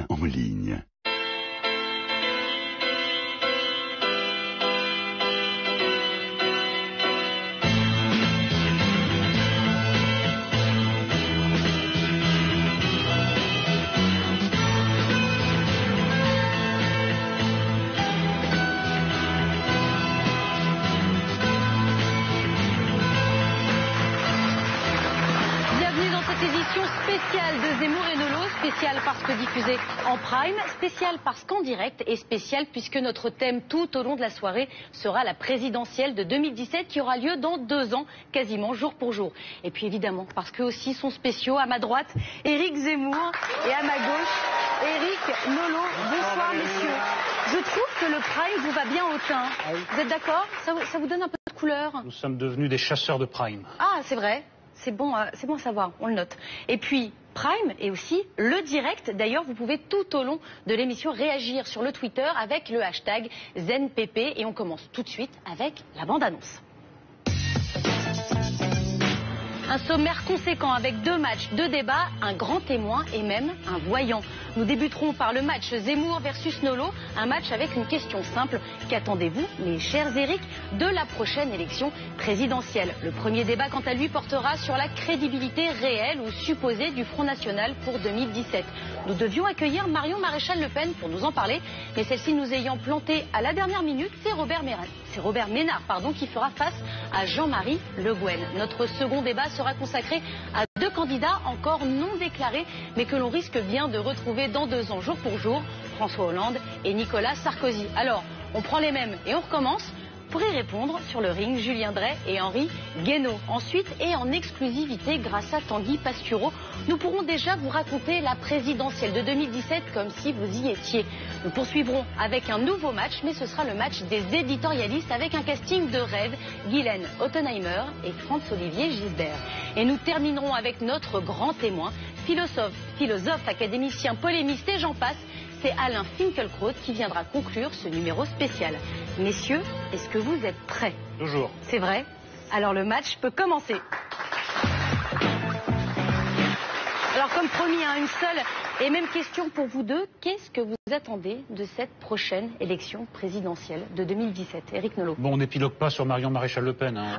En ligne. Spécial de Zemmour et Nolo, spécial parce que diffusé en prime, spécial parce qu'en direct et spécial puisque notre thème tout au long de la soirée sera la présidentielle de 2017 qui aura lieu dans 2 ans, quasiment jour pour jour. Et puis évidemment parce que aussi sont spéciaux à ma droite, Éric Zemmour et à ma gauche, Éric Nolo. Bonsoir messieurs. Je trouve que le prime vous va bien au teint. Vous êtes d'accord? Ça vous donne un peu de couleur? Nous sommes devenus des chasseurs de prime. Ah, c'est vrai. C'est bon à savoir, on le note. Et puis, Prime et aussi le direct. D'ailleurs, vous pouvez tout au long de l'émission réagir sur le Twitter avec le hashtag ZenPP. Et on commence tout de suite avec la bande-annonce. Un sommaire conséquent avec 2 matchs, 2 débats, un grand témoin et même un voyant. Nous débuterons par le match Zemmour versus Nolo, un match avec une question simple. Qu'attendez-vous, mes chers Éric, de la prochaine élection présidentielle? Le premier débat, quant à lui, portera sur la crédibilité réelle ou supposée du Front National pour 2017. Nous devions accueillir Marion Maréchal Le Pen pour nous en parler, mais celle-ci nous ayant planté à la dernière minute, c'est Robert Ménard qui fera face à Jean-Marie Le Guen. Notre second débat sera consacré à 2 candidats encore non déclarés, mais que l'on risque bien de retrouver dans 2 ans, jour pour jour, François Hollande et Nicolas Sarkozy. Alors, on prend les mêmes et on recommence. Pour y répondre, sur le ring, Julien Drey et Henri Guénaud. Ensuite, et en exclusivité, grâce à Tanguy Pastureau, nous pourrons déjà vous raconter la présidentielle de 2017 comme si vous y étiez. Nous poursuivrons avec un nouveau match, mais ce sera le match des éditorialistes avec un casting de rêve, Guylaine Ottenheimer et Franz-Olivier Gisbert. Et nous terminerons avec notre grand témoin, philosophe, académicien, polémiste et j'en passe. C'est Alain Finkielkraut qui viendra conclure ce numéro spécial. Messieurs, est-ce que vous êtes prêts? Toujours. C'est vrai? Alors le match peut commencer. Alors comme promis, une seule et même question pour vous deux. Qu'est-ce que vous attendez de cette prochaine élection présidentielle de 2017? Éric Nolo. Bon, on n'épilogue pas sur Marion Maréchal Le Pen. Hein.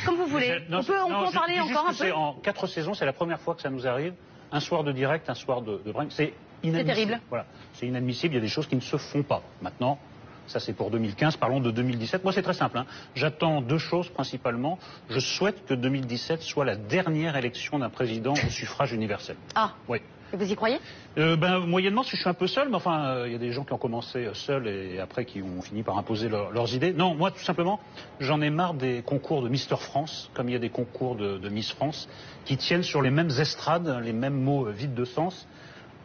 Comme vous voulez. On peut en parler encore un peu. En 4 saisons, c'est la première fois que ça nous arrive. Un soir de direct, un soir de prime. C'est inadmissible. C'est terrible. Voilà, c'est inadmissible. Il y a des choses qui ne se font pas. Maintenant, ça c'est pour 2015. Parlons de 2017. Moi, c'est très simple. J'attends 2 choses principalement. Je souhaite que 2017 soit la dernière élection d'un président au suffrage universel. Ah. Oui. Et vous y croyez? Moyennement, si je suis un peu seul, mais enfin, il y a des gens qui ont commencé seuls et après qui ont fini par imposer leurs idées. Non, moi, tout simplement, j'en ai marre des concours de Mister France, comme il y a des concours de Miss France, qui tiennent sur les mêmes estrades, les mêmes mots vides de sens.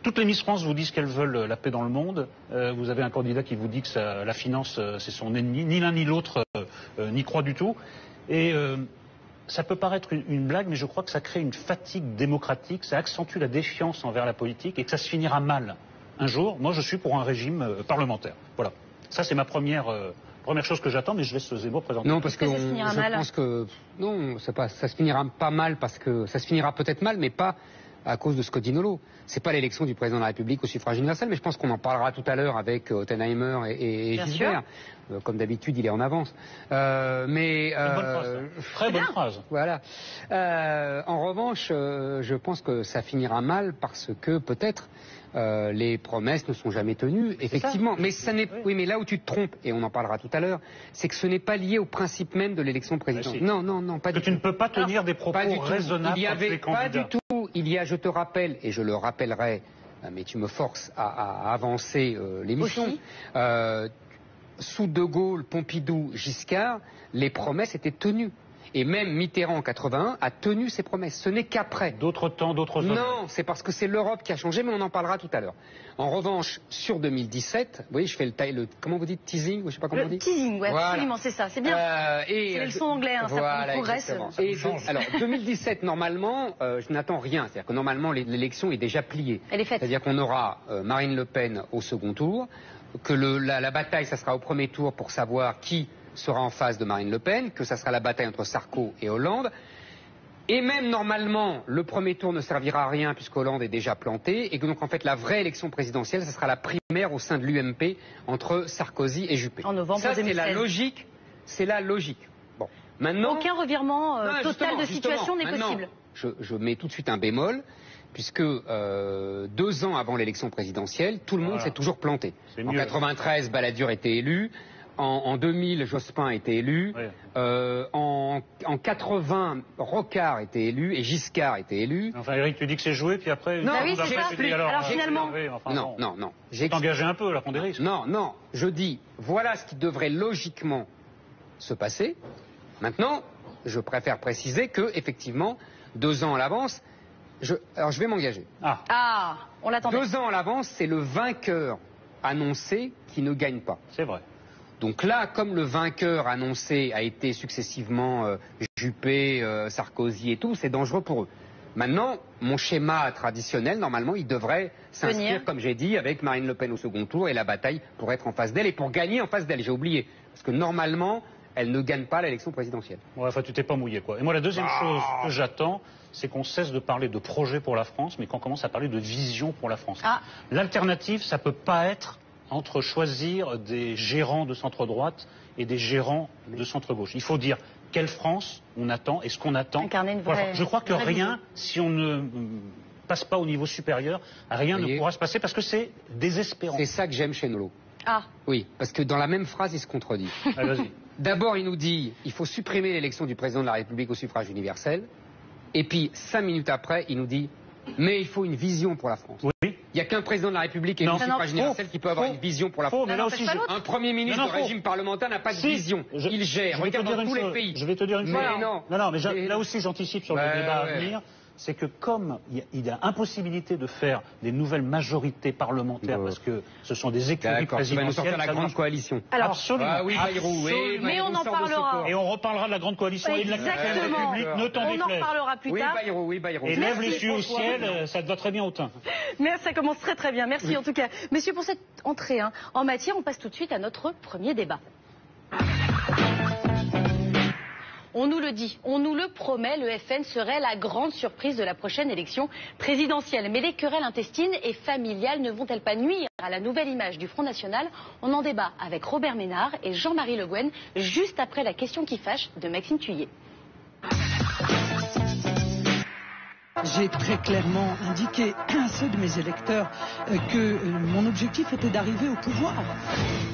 Toutes les Miss France vous disent qu'elles veulent la paix dans le monde. Vous avez un candidat qui vous dit que la finance, c'est son ennemi. Ni l'un ni l'autre n'y croit du tout. Et ça peut paraître une blague, mais je crois que ça crée une fatigue démocratique, ça accentue la défiance envers la politique et que ça se finira mal. Un jour, moi je suis pour un régime parlementaire. Voilà. Ça c'est ma première chose que j'attends, mais je laisse Zemmour présenter. Non, parce que je pense que non, ça se finira pas mal parce que ça se finira peut-être mal, mais pas à cause de ce que dit Nolo. C'est pas l'élection du président de la République au suffrage universel, mais je pense qu'on en parlera tout à l'heure avec Ottenheimer et Gisbert. Comme d'habitude, il est en avance. Une bonne phrase. Très bonne phrase. Voilà. En revanche, je pense que ça finira mal parce que peut-être les promesses ne sont jamais tenues, effectivement. Mais ça n'est, oui, mais là où tu te trompes, et on en parlera tout à l'heure, c'est que ce n'est pas lié au principe même de l'élection présidentielle. Non, pas du tout. Que tu ne peux pas tenir des propos raisonnables contre les candidats. Pas du tout. Il y a, je te rappelle, et je le rappellerai, mais tu me forces à avancer l'émission. Sous De Gaulle, Pompidou, Giscard, les promesses étaient tenues. Et même Mitterrand en 81 a tenu ses promesses. Ce n'est qu'après. D'autres temps, d'autres zones. Non, c'est parce que c'est l'Europe qui a changé, mais on en parlera tout à l'heure. En revanche, sur 2017, vous voyez, je fais comment vous dites, teasing, ou je sais pas comment on dit. Teasing, ouais, voilà. Absolument, c'est ça, c'est bien. C'est les leçons anglais, voilà, ça progresse. Alors, 2017, normalement, je n'attends rien. C'est-à-dire que normalement, l'élection est déjà pliée. Elle est faite. C'est-à-dire qu'on aura Marine Le Pen au second tour, que la bataille, ça sera au premier tour pour savoir qui sera en face de Marine Le Pen, que ça sera la bataille entre Sarko et Hollande, Et même normalement, le premier tour ne servira à rien puisque Hollande est déjà planté et que donc en fait la vraie élection présidentielle, ce sera la primaire au sein de l'UMP entre Sarkozy et Juppé. En novembre 2016. C'est la logique. C'est la logique. Bon, maintenant. Aucun revirement total de situation n'est possible. Je mets tout de suite un bémol, puisque 2 ans avant l'élection présidentielle, tout le monde s'est toujours planté. En 93, Balladur était élu. En 2000, Jospin était élu. Ouais. En 80, Rocard était élu et Giscard était élu. Enfin, Eric, tu dis que c'est joué, puis après... Non, oui, c'est ça. Alors finalement... Non. T'engager un peu, là, prendre des risques. Non. Je dis, voilà ce qui devrait logiquement se passer. Maintenant, je préfère préciser que, effectivement, 2 ans à l'avance, alors je vais m'engager. Ah, on l'attendait. 2 ans à l'avance, c'est le vainqueur annoncé qui ne gagne pas. C'est vrai. Donc là, comme le vainqueur annoncé a été successivement Juppé, Sarkozy et tout, c'est dangereux pour eux. Maintenant, mon schéma traditionnel, normalement, il devrait s'inscrire, comme j'ai dit, avec Marine Le Pen au second tour et la bataille pour être en face d'elle et pour gagner en face d'elle. J'ai oublié. Parce que normalement, elle ne gagne pas l'élection présidentielle. Ouais, enfin, tu t'es pas mouillé, quoi. Et moi, la deuxième chose que j'attends, c'est qu'on cesse de parler de projet pour la France, mais qu'on commence à parler de vision pour la France. L'alternative, ça peut pas être entre choisir des gérants de centre-droite et des gérants de centre-gauche. Il faut dire quelle France on attend et ce qu'on attend. Incarner une vraie, je crois que rien, si on ne passe pas au niveau supérieur, rien ne pourra se passer parce que c'est désespérant. C'est ça que j'aime chez Nolo. Oui, parce que dans la même phrase, il se contredit. Vas-y. D'abord, il nous dit il faut supprimer l'élection du président de la République au suffrage universel. Et puis, 5 minutes après, il nous dit mais il faut une vision pour la France. Oui. Il n'y a qu'un président de la République et un suffrage universel qui peut avoir une vision pour la France. Mais là aussi, un Premier ministre de régime parlementaire n'a pas de vision. Il gère. Regarde dans tous les pays. Je vais te dire une chose. Mais là aussi, j'anticipe sur le débat à venir. C'est que comme il y a impossibilité de faire des nouvelles majorités parlementaires parce que ce sont des écuries présidentielles. Tu vas nous sortir la grande coalition. Alors, absolument. Oui, Bayrou, mais on en parlera. Et on reparlera de la grande coalition et de la République, ne t'en déplaise. On en reparlera plus tard. Oui, Bayrou. Et lève les yeux au ciel, ça te va très bien au teint. Merci, ça commence très très bien. Merci en tout cas. Messieurs, pour cette entrée en matière, on passe tout de suite à notre premier débat. On nous le dit, on nous le promet, le FN serait la grande surprise de la prochaine élection présidentielle. Mais les querelles intestines et familiales ne vont-elles pas nuire à la nouvelle image du Front National? On en débat avec Robert Ménard et Jean-Marie Le Guen, juste après la question qui fâche de Maxime Thuillier. J'ai très clairement indiqué à ceux de mes électeurs que mon objectif était d'arriver au pouvoir.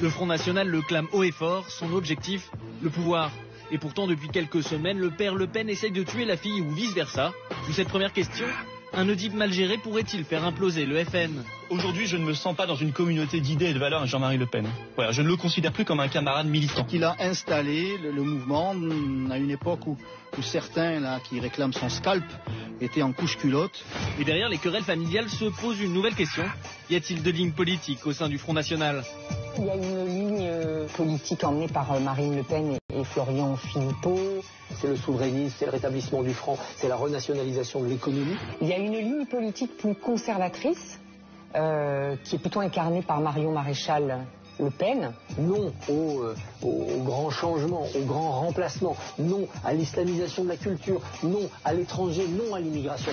Le Front National le clame haut et fort, son objectif, le pouvoir. Et pourtant, depuis quelques semaines, le père Le Pen essaye de tuer la fille ou vice-versa. Sous cette première question, un Oedipe mal géré pourrait-il faire imploser le FN? Aujourd'hui, je ne me sens pas dans une communauté d'idées et de valeurs avec Jean-Marie Le Pen. Voilà, je ne le considère plus comme un camarade militant. Il a installé le mouvement à une époque où certains là, qui réclament son scalp étaient en couche-culotte. Et derrière les querelles familiales se pose une nouvelle question. Y a-t-il de lignes politiques au sein du Front National? Il y a une ligne politique emmenée par Marine Le Pen et Florian Philippot. C'est le souverainisme, c'est le rétablissement du franc, c'est la renationalisation de l'économie. Il y a une ligne politique plus conservatrice qui est plutôt incarnée par Marion Maréchal Le Pen. Non au grand changement, au grand remplacement, non à l'islamisation de la culture, non à l'étranger, non à l'immigration.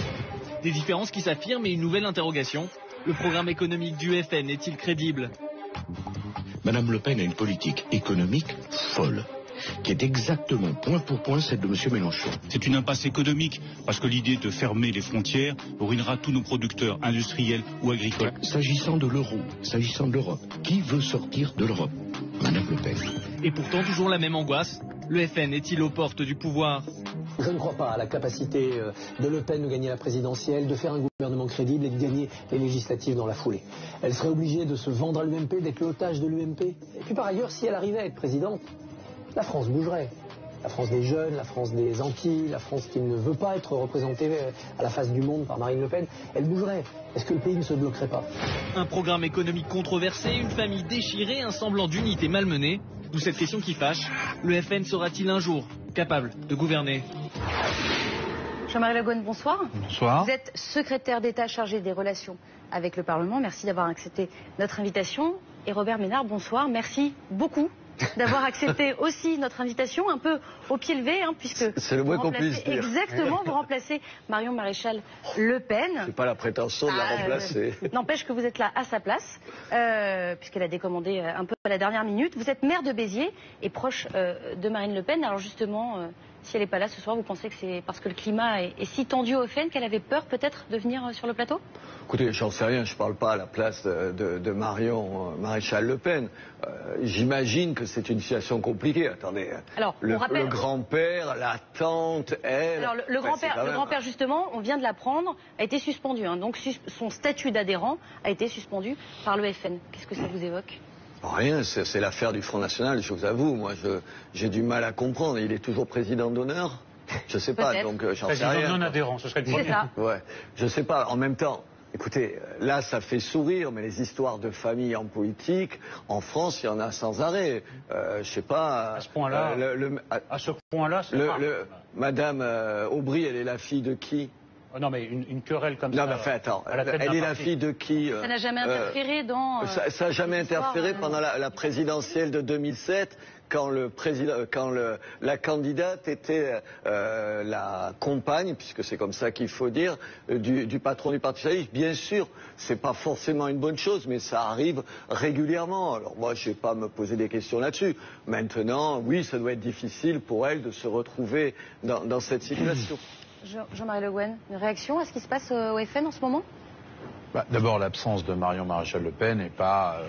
Des différences qui s'affirment et une nouvelle interrogation. Le programme économique du FN est-il crédible? Madame Le Pen a une politique économique folle, qui est exactement point pour point celle de M. Mélenchon. C'est une impasse économique, parce que l'idée de fermer les frontières ruinera tous nos producteurs industriels ou agricoles. S'agissant de l'euro, s'agissant de l'Europe, qui veut sortir de l'Europe? Madame Le Pen. Et pourtant toujours la même angoisse. Le FN est-il aux portes du pouvoir? Je ne crois pas à la capacité de Le Pen de gagner la présidentielle, de faire un gouvernement crédible et de gagner les législatives dans la foulée. Elle serait obligée de se vendre à l'UMP, d'être l'otage de l'UMP. Et puis par ailleurs, si elle arrivait à être présidente, la France bougerait. La France des jeunes, la France des Antilles, la France qui ne veut pas être représentée à la face du monde par Marine Le Pen, elle bougerait. Est-ce que le pays ne se bloquerait pas? Un programme économique controversé, une famille déchirée, un semblant d'unité malmenée. D'où cette question qui fâche. Le FN sera-t-il un jour capable de gouverner? Jean-Marie Le Guen, bonsoir. Bonsoir. Vous êtes secrétaire d'État chargé des relations avec le Parlement. Merci d'avoir accepté notre invitation. Et Robert Ménard, bonsoir. Merci beaucoup d'avoir accepté aussi notre invitation, un peu au pied levé, hein, puisque c'est le moins qu'on puisse dire. Exactement, vous remplacez Marion Maréchal Le Pen. C'est pas la prétention de la remplacer. N'empêche que vous êtes là à sa place, puisqu'elle a décommandé un peu à la dernière minute. Vous êtes maire de Béziers et proche de Marine Le Pen. Alors justement, si elle n'est pas là ce soir, vous pensez que c'est parce que le climat est si tendu au FN qu'elle avait peur peut-être de venir sur le plateau? Écoutez, j'en sais rien, je ne parle pas à la place de Marion Maréchal Le Pen. J'imagine que c'est une situation compliquée. Attendez, alors, le grand-père, la tante, elle... Alors le grand-père justement, on vient de l'apprendre, a été suspendu. Hein, donc son statut d'adhérent a été suspendu par le FN. Qu'est-ce que ça vous évoque? Rien, c'est l'affaire du Front National, je vous avoue. Moi, j'ai du mal à comprendre. Il est toujours président d'honneur? Je sais pas, donc j'en sais rien. Président non adhérent, ce serait le premier. C'est ça. Ouais, je sais pas. En même temps... Écoutez, là, ça fait sourire, mais les histoires de famille en politique, en France, il y en a sans arrêt. Je sais pas... À ce point-là, à ce point-là, c'est rare. Madame Aubry, elle est la fille de qui? Oh non, mais une querelle comme ça... Non, mais enfin, attends, elle est la fille de qui? Ça n'a jamais interféré dans... ça n'a jamais interféré pendant la présidentielle de 2007, quand la candidate était la compagne, puisque c'est comme ça qu'il faut dire, du patron du Parti socialiste. Bien sûr, c'est pas forcément une bonne chose, mais ça arrive régulièrement. Alors moi, je vais pas me poser des questions là-dessus. Maintenant, oui, ça doit être difficile pour elle de se retrouver dans cette situation. Jean-Marie Le Guen, une réaction à ce qui se passe au FN en ce moment? D'abord, l'absence de Marion Maréchal Le Pen n'est pas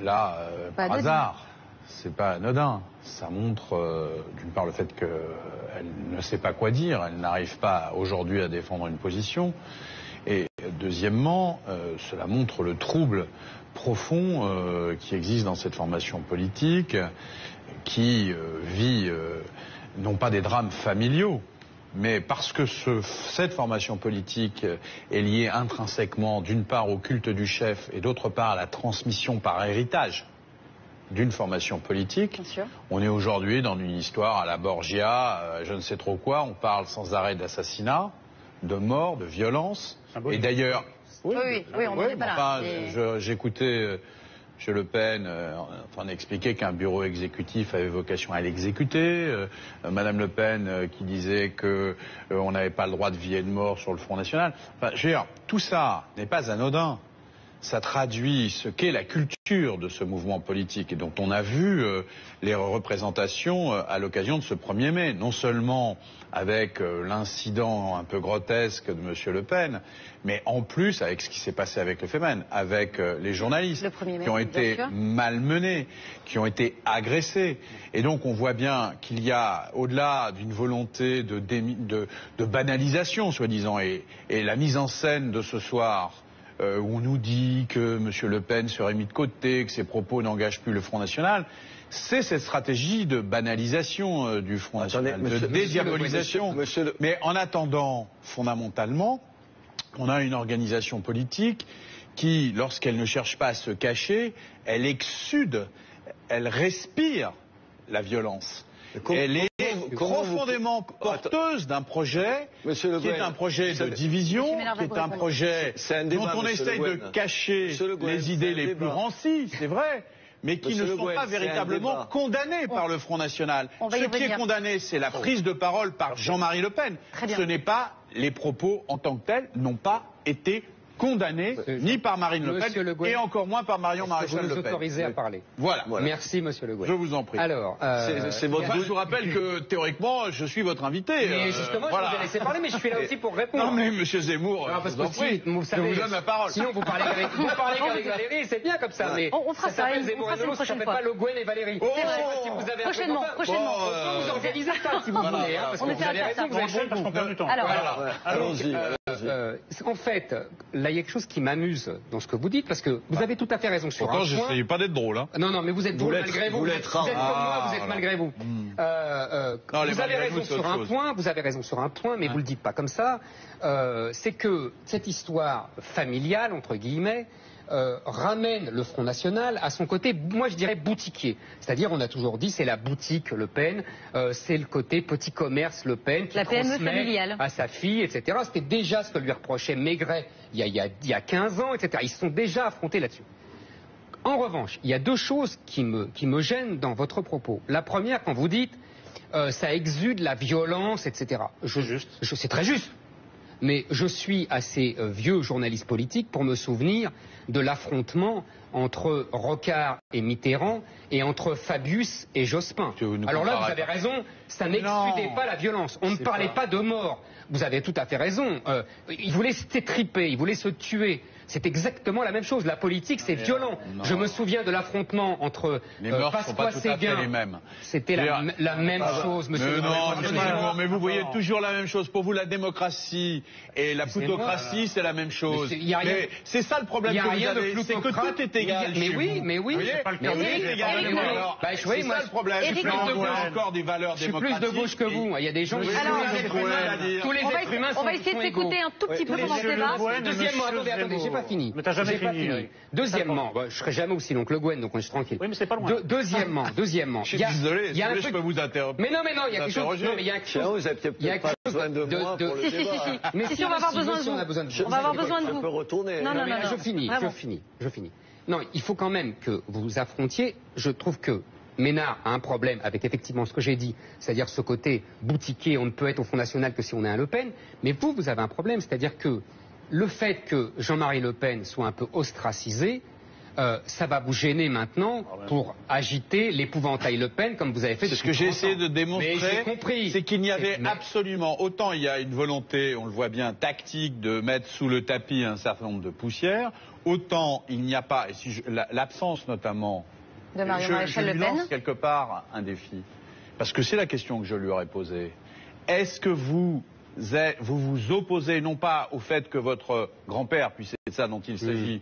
là par hasard. C'est pas anodin. Ça montre, d'une part, le fait qu'elle ne sait pas quoi dire. Elle n'arrive pas aujourd'hui à défendre une position. Et deuxièmement, cela montre le trouble profond qui existe dans cette formation politique, qui vit non pas des drames familiaux, mais parce que cette formation politique est liée intrinsèquement, d'une part, au culte du chef et d'autre part à la transmission par héritage d'une formation politique. On est aujourd'hui dans une histoire à la Borgia, je ne sais trop quoi, on parle sans arrêt d'assassinat, de mort, de violence. Et d'ailleurs... Oui, on n'en est pas là. J'écoutais M. Le Pen en expliquer qu'un bureau exécutif avait vocation à l'exécuter. Madame Le Pen qui disait qu'on n'avait pas le droit de vie et de mort sur le Front National. Enfin, je veux dire, tout ça n'est pas anodin. Ça traduit ce qu'est la culture de ce mouvement politique et dont on a vu les représentations à l'occasion de ce 1er mai. Non seulement avec l'incident un peu grotesque de M. Le Pen, mais en plus avec ce qui s'est passé avec le Femen, avec les journalistes qui ont été malmenés, qui ont été agressés. Et donc on voit bien qu'il y a, au-delà d'une volonté de banalisation, soi-disant, et la mise en scène de ce soir, où on nous dit que M. Le Pen serait mis de côté, que ses propos n'engagent plus le Front National, c'est cette stratégie de banalisation du Front National, de dédiabolisation. Mais en attendant, fondamentalement, on a une organisation politique qui, lorsqu'elle ne cherche pas à se cacher, elle exsude, elle respire la violence. Elle est profondément porteuse d'un projet qui est un projet de division, qui est un projet dont on essaye de cacher les idées les plus rancies, c'est vrai, mais qui ne sont pas véritablement condamnées par le Front National. Ce qui est condamné, c'est la prise de parole par Jean-Marie Le Pen. Ce n'est pas les propos en tant que tels n'ont pas été condamné ni par Marine Le Pen et encore moins par Marion Maréchal Le Pen. Vous nous autorisez à parler. Voilà. Merci, Monsieur Le Guen. Je vous en prie. Alors, je vous rappelle que théoriquement, je suis votre invité. Mais justement, je vous ai laissé parler, mais je suis là aussi pour répondre. Non, mais Monsieur Zemmour, je vous en prie, je vous donne la parole. Sinon, vous parlez avec Valérie, c'est bien comme ça. Mais on fera ça. Zemmour et Nolot, ça s'appelle pas Le Guen et Valérie. Prochainement. Vous organisez ça si vous voulez. Parce que vous avez raison, vous avez parce qu'on perd du temps. Allons-y. En fait, là, il y a quelque chose qui m'amuse dans ce que vous dites, parce que vous avez tout à fait raison sur un point. Pourtant, j'essaye pas d'être drôle. Hein. Non, mais vous êtes drôle malgré vous. Vous êtes comme moi, vous êtes malgré vous. Vous avez raison sur un point, mais vous le dites pas comme ça. C'est que cette histoire familiale, entre guillemets, ramène le Front National à son côté, moi je dirais boutiquier. C'est-à-dire, on a toujours dit, c'est la boutique Le Pen, c'est le côté petit commerce Le Pen qui transmet à sa fille, etc. C'était déjà ce que lui reprochait Maigret il y a 15 ans, etc. Ils se sont déjà affrontés là-dessus. En revanche, il y a deux choses qui me gênent dans votre propos. La première, quand vous dites ça exude la violence, etc. C'est très juste. Mais je suis assez vieux journaliste politique pour me souvenir de l'affrontement entre Rocard et Mitterrand et entre Fabius et Jospin. Alors là, vous avez raison, ça n'excluait pas la violence. On ne parlait pas de mort. Vous avez tout à fait raison. Ils voulaient s'étriper, ils voulaient se tuer. C'est exactement la même chose. La politique, c'est violent. Non. Je me souviens de l'affrontement entre Pasqua Séguin. C'était la même chose, monsieur. Mais vous voyez toujours la même chose. Pour vous, la démocratie et la plutocratie, c'est la même chose. Mais c'est ça le problème que vous avez, c'est que tout est égal. Mais oui. C'est pas le cas. C'est ça le problème. Je encore des valeurs démocratiques. Je suis plus de gauche que vous. Il y a des gens qui sont tous les êtres humains. On va essayer de s'écouter un tout petit peu pendant ce débat. Deuxièmement, attendez, j'ai pas fini. Mais t'as jamais fini. Deuxièmement, je serai jamais aussi long que Le Guen, donc je suis tranquille. Oui, mais c'est pas loin. Deuxièmement, je suis désolé, je peux vous interrompre. Mais non, il y a quelque chose. Il y a quelque chose. Il y a quelque chose de moi pour le débat. Mais si on va avoir besoin de vous. On va avoir besoin de vous. On peut retourner. Non. Je finis. Non, il faut quand même que vous affrontiez. Je trouve que Ménard a un problème avec effectivement ce que j'ai dit, c'est-à-dire ce côté boutiquier, on ne peut être au Front National que si on est un Le Pen, mais vous avez un problème, c'est-à-dire que le fait que Jean-Marie Le Pen soit un peu ostracisé, ça va vous gêner maintenant pour agiter l'épouvantail Le Pen comme vous avez fait. C'est ce que j'ai essayé de démontrer, c'est qu'il n'y avait absolument, autant il y a une volonté, on le voit bien, tactique de mettre sous le tapis un certain nombre de poussières, autant il n'y a pas, et si l'absence notamment de Marion Maréchal Le Pen, lance quelque part un défi, parce que c'est la question que je lui aurais posée. Est-ce que vous vous opposez non pas au fait que votre grand-père, puis c'est de ça dont il s'agit,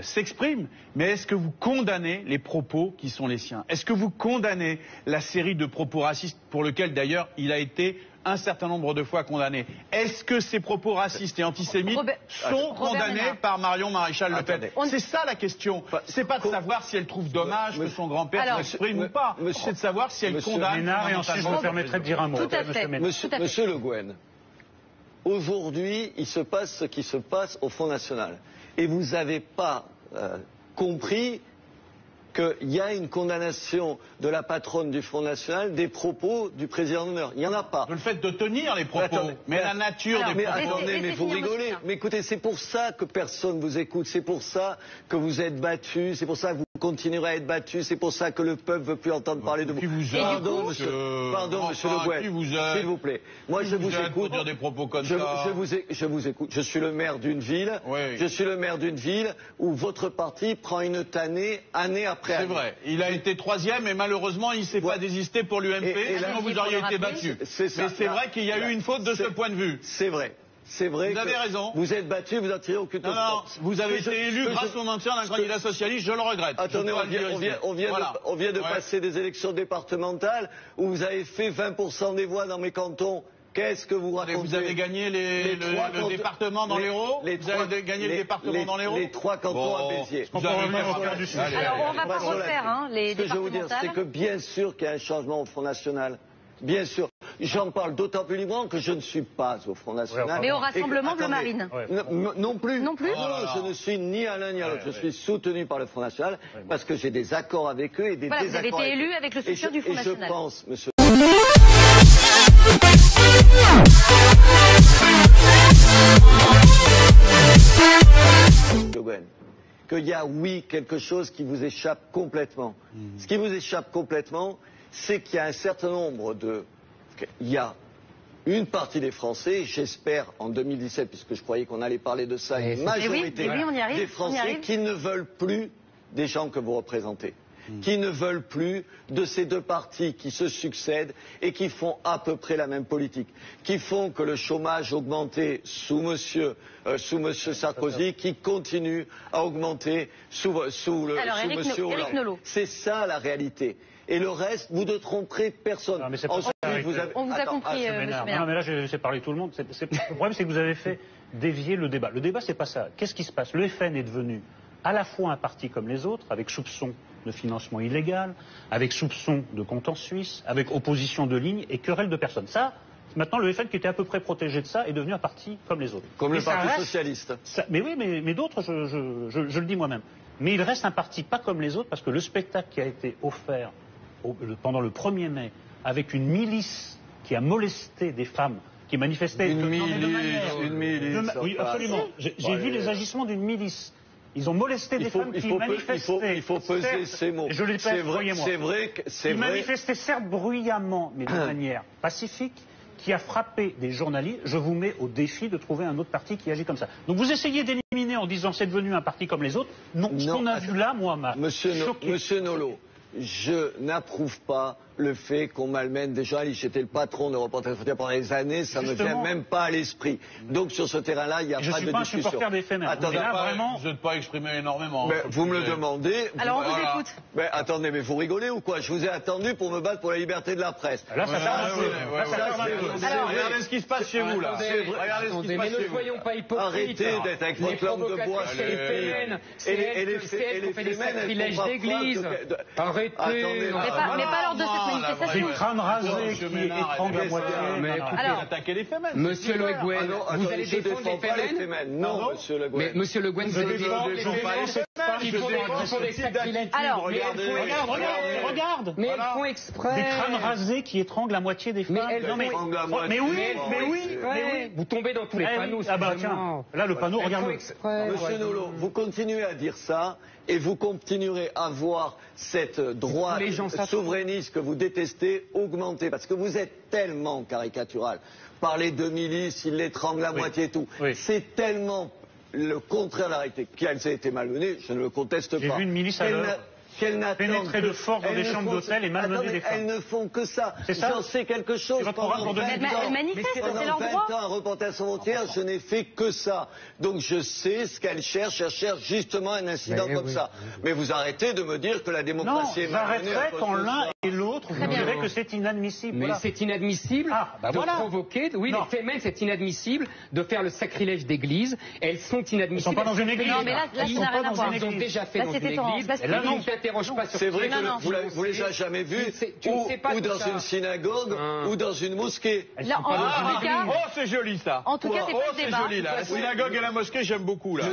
s'exprime, mais est-ce que vous condamnez les propos qui sont les siens? Est-ce que vous condamnez la série de propos racistes pour lesquels d'ailleurs il a été un certain nombre de fois condamné? Est-ce que ces propos racistes et antisémites sont condamnés par Marion Maréchal Le Pen? C'est ça la question. C'est pas de savoir si elle trouve dommage que son grand-père s'exprime ou pas. C'est de savoir si elle condamne. Et ensuite je me permettrai de dire un mot. Tout à fait. Monsieur Le Guen, aujourd'hui, il se passe ce qui se passe au Front National. Et vous n'avez pas compris qu'il y a une condamnation de la patronne du Front National des propos du président d'honneur. Il n'y en a pas. Le fait de tenir les propos, mais la nature des propos. Attendez, mais vous rigolez. Mais écoutez, c'est pour ça que personne vous écoute. C'est pour ça que vous êtes battus. C'est pour ça que vous continuerez à être battus. C'est pour ça que le peuple ne veut plus entendre parler de vous. Pardon, monsieur Le Guen, s'il vous plaît. Moi, je vous écoute. Dire des propos comme ça. Je vous écoute. Je suis le maire d'une ville. Oui. Je suis le maire d'une ville où votre parti prend une tannée année après année. C'est vrai. Il a été troisième et malheureusement, il ne s'est pas désisté pour l'UMP. Sinon, vous auriez été battu. Mais c'est vrai qu'il y a eu une faute de ce point de vue. C'est vrai. C'est vrai. Vous avez raison. Vous êtes battu, vous n'en tirez aucune conséquence. Vous avez été élu grâce au maintien d'un candidat socialiste, je le regrette. Attendez, on vient de passer des élections départementales où vous avez fait 20% des voix dans mes cantons. Qu'est-ce que vous racontez? Vous avez gagné le département dans l'Hérault? Vous avez gagné le département dans l'Hérault? Les 3 cantons à Béziers. Alors on va pas refaire les départementales. Ce que je veux vous dire, c'est que bien sûr qu'il y a un changement au Front National. Bien sûr. J'en parle d'autant plus librement que je ne suis pas au Front National. Mais au Rassemblement Bleu Marine. Non plus. Non plus. Je ne suis ni à l'un ni à l'autre. Je suis soutenu par le Front National parce que j'ai des accords avec eux et des désaccords. Vous avez été élu avec le soutien du Front National. Et je pense, monsieur. Qu'il y a, oui, quelque chose qui vous échappe complètement. Ce qui vous échappe complètement, c'est qu'il y a un certain nombre de... Il y a une partie des Français, j'espère en 2017, puisque je croyais qu'on allait parler de ça, une majorité des Français qui ne veulent plus des gens que vous représentez. Qui ne veulent plus de ces deux partis qui se succèdent et qui font à peu près la même politique, qui font que le chômage augmentait sous monsieur Sarkozy, qui continue à augmenter sous monsieur Hollande. C'est ça la réalité. Et le reste, vous ne tromperez personne. Non, mais ensuite, on vous a compris, monsieur Ménard. Non, mais là, j'ai laissé parler tout le monde. Le problème, c'est que vous avez fait dévier le débat. Le débat, c'est pas ça. Qu'est-ce qui se passe? Le FN est devenu à la fois un parti comme les autres, avec soupçon de financement illégal, avec soupçon de compte en Suisse, avec opposition de ligne et querelle de personnes. Ça, maintenant, le FN, qui était à peu près protégé de ça, est devenu un parti comme les autres. Comme le Parti socialiste. Mais oui, mais d'autres, je le dis moi-même. Mais il reste un parti pas comme les autres, parce que le spectacle qui a été offert pendant le 1er mai, avec une milice qui a molesté des femmes, qui manifestaient... Une milice. Oui, absolument. J'ai vu les agissements d'une milice. Ils ont molesté des femmes qui manifestaient. Il faut peser ces mots. Je les pèse, croyez-moi. C'est vrai. Ils manifestaient certes bruyamment, mais de manière pacifique, qui a frappé des journalistes. Je vous mets au défi de trouver un autre parti qui agit comme ça. Donc vous essayez d'éliminer en disant c'est devenu un parti comme les autres. Non, ce qu'on a vu là, moi, m'a choqué. Monsieur Nolot, je n'approuve pas le fait qu'on malmène des gens. J'étais le patron de Reporters sans frontières pendant des années, ça ne me vient même pas à l'esprit. Donc sur ce terrain-là, il n'y a pas de discussion. Je ne suis pas un supporter d'éphémère. Attendez, là, vraiment... Vous n'êtes pas exprimé énormément. Mais vous me le demandez. Alors on vous écoute. Mais attendez, mais vous rigolez ou quoi? Je vous ai attendu pour me battre pour la liberté de la presse. Là, ça regardez ce qui se passe chez vous, là. Regardez ce qui se passe chez vous. Ne soyons pas hypocrites. Arrêtez d'être avec votre langue de bois. C'est elles qui fait des sacrilèges d'église. Arrêtez. Mais pas lors de cette manifestation. Crâne rasé qui étrangle à moitié. Alors, attaquer les femmes. Monsieur Le Guen, vous allez défendre les femmes? Non, monsieur Le Guen. Mais monsieur Le Guen, vous allez défendre les femmes? Ils font des sacrilèges. Alors, Regarde. Mais elles font exprès. Des crânes rasés qui étranglent la moitié des femmes. Mais oui. Vous tombez dans tous les panneaux. Ah bah tiens, là le panneau, regarde-le. Monsieur Nolot, vous continuez à dire ça et vous continuerez à voir cette droite souverainiste que vous détestez augmenter parce que vous êtes tellement caricatural. Parler de milice, il l'étrangle à moitié et tout. C'est tellement le contraire de la réalité. Qu'elle a été malmenée, je ne le conteste pas. J'ai vu une milice à l'heure. Pénétrer de force dans des chambres d'hôtel et malmener des femmes. Elles ne font que ça. J'en sais quelque chose. Pendant 20 ans à Reporters sans frontières, je n'ai fait que ça. Donc je sais ce qu'elles cherchent. Elles cherchent justement un incident comme ça. Mais vous arrêtez de me dire que la démocratie est malmenée. J'arrêterai quand l'un et l'autre vous direz que c'est inadmissible. Mais c'est inadmissible de provoquer. Oui, les fémènes, c'est inadmissible de faire le sacrilège d'église. Elles sont inadmissibles. Elles ne sont pas dans une église. Non, mais là, ça n'a rien à voir. Ils ont déjà fait dans une église. C'est vrai que vous les avez jamais vus ou dans une synagogue ou dans une mosquée. Oh, c'est joli ça. En tout cas, c'est pas le débat. C'est joli là. La synagogue et la mosquée, j'aime beaucoup là.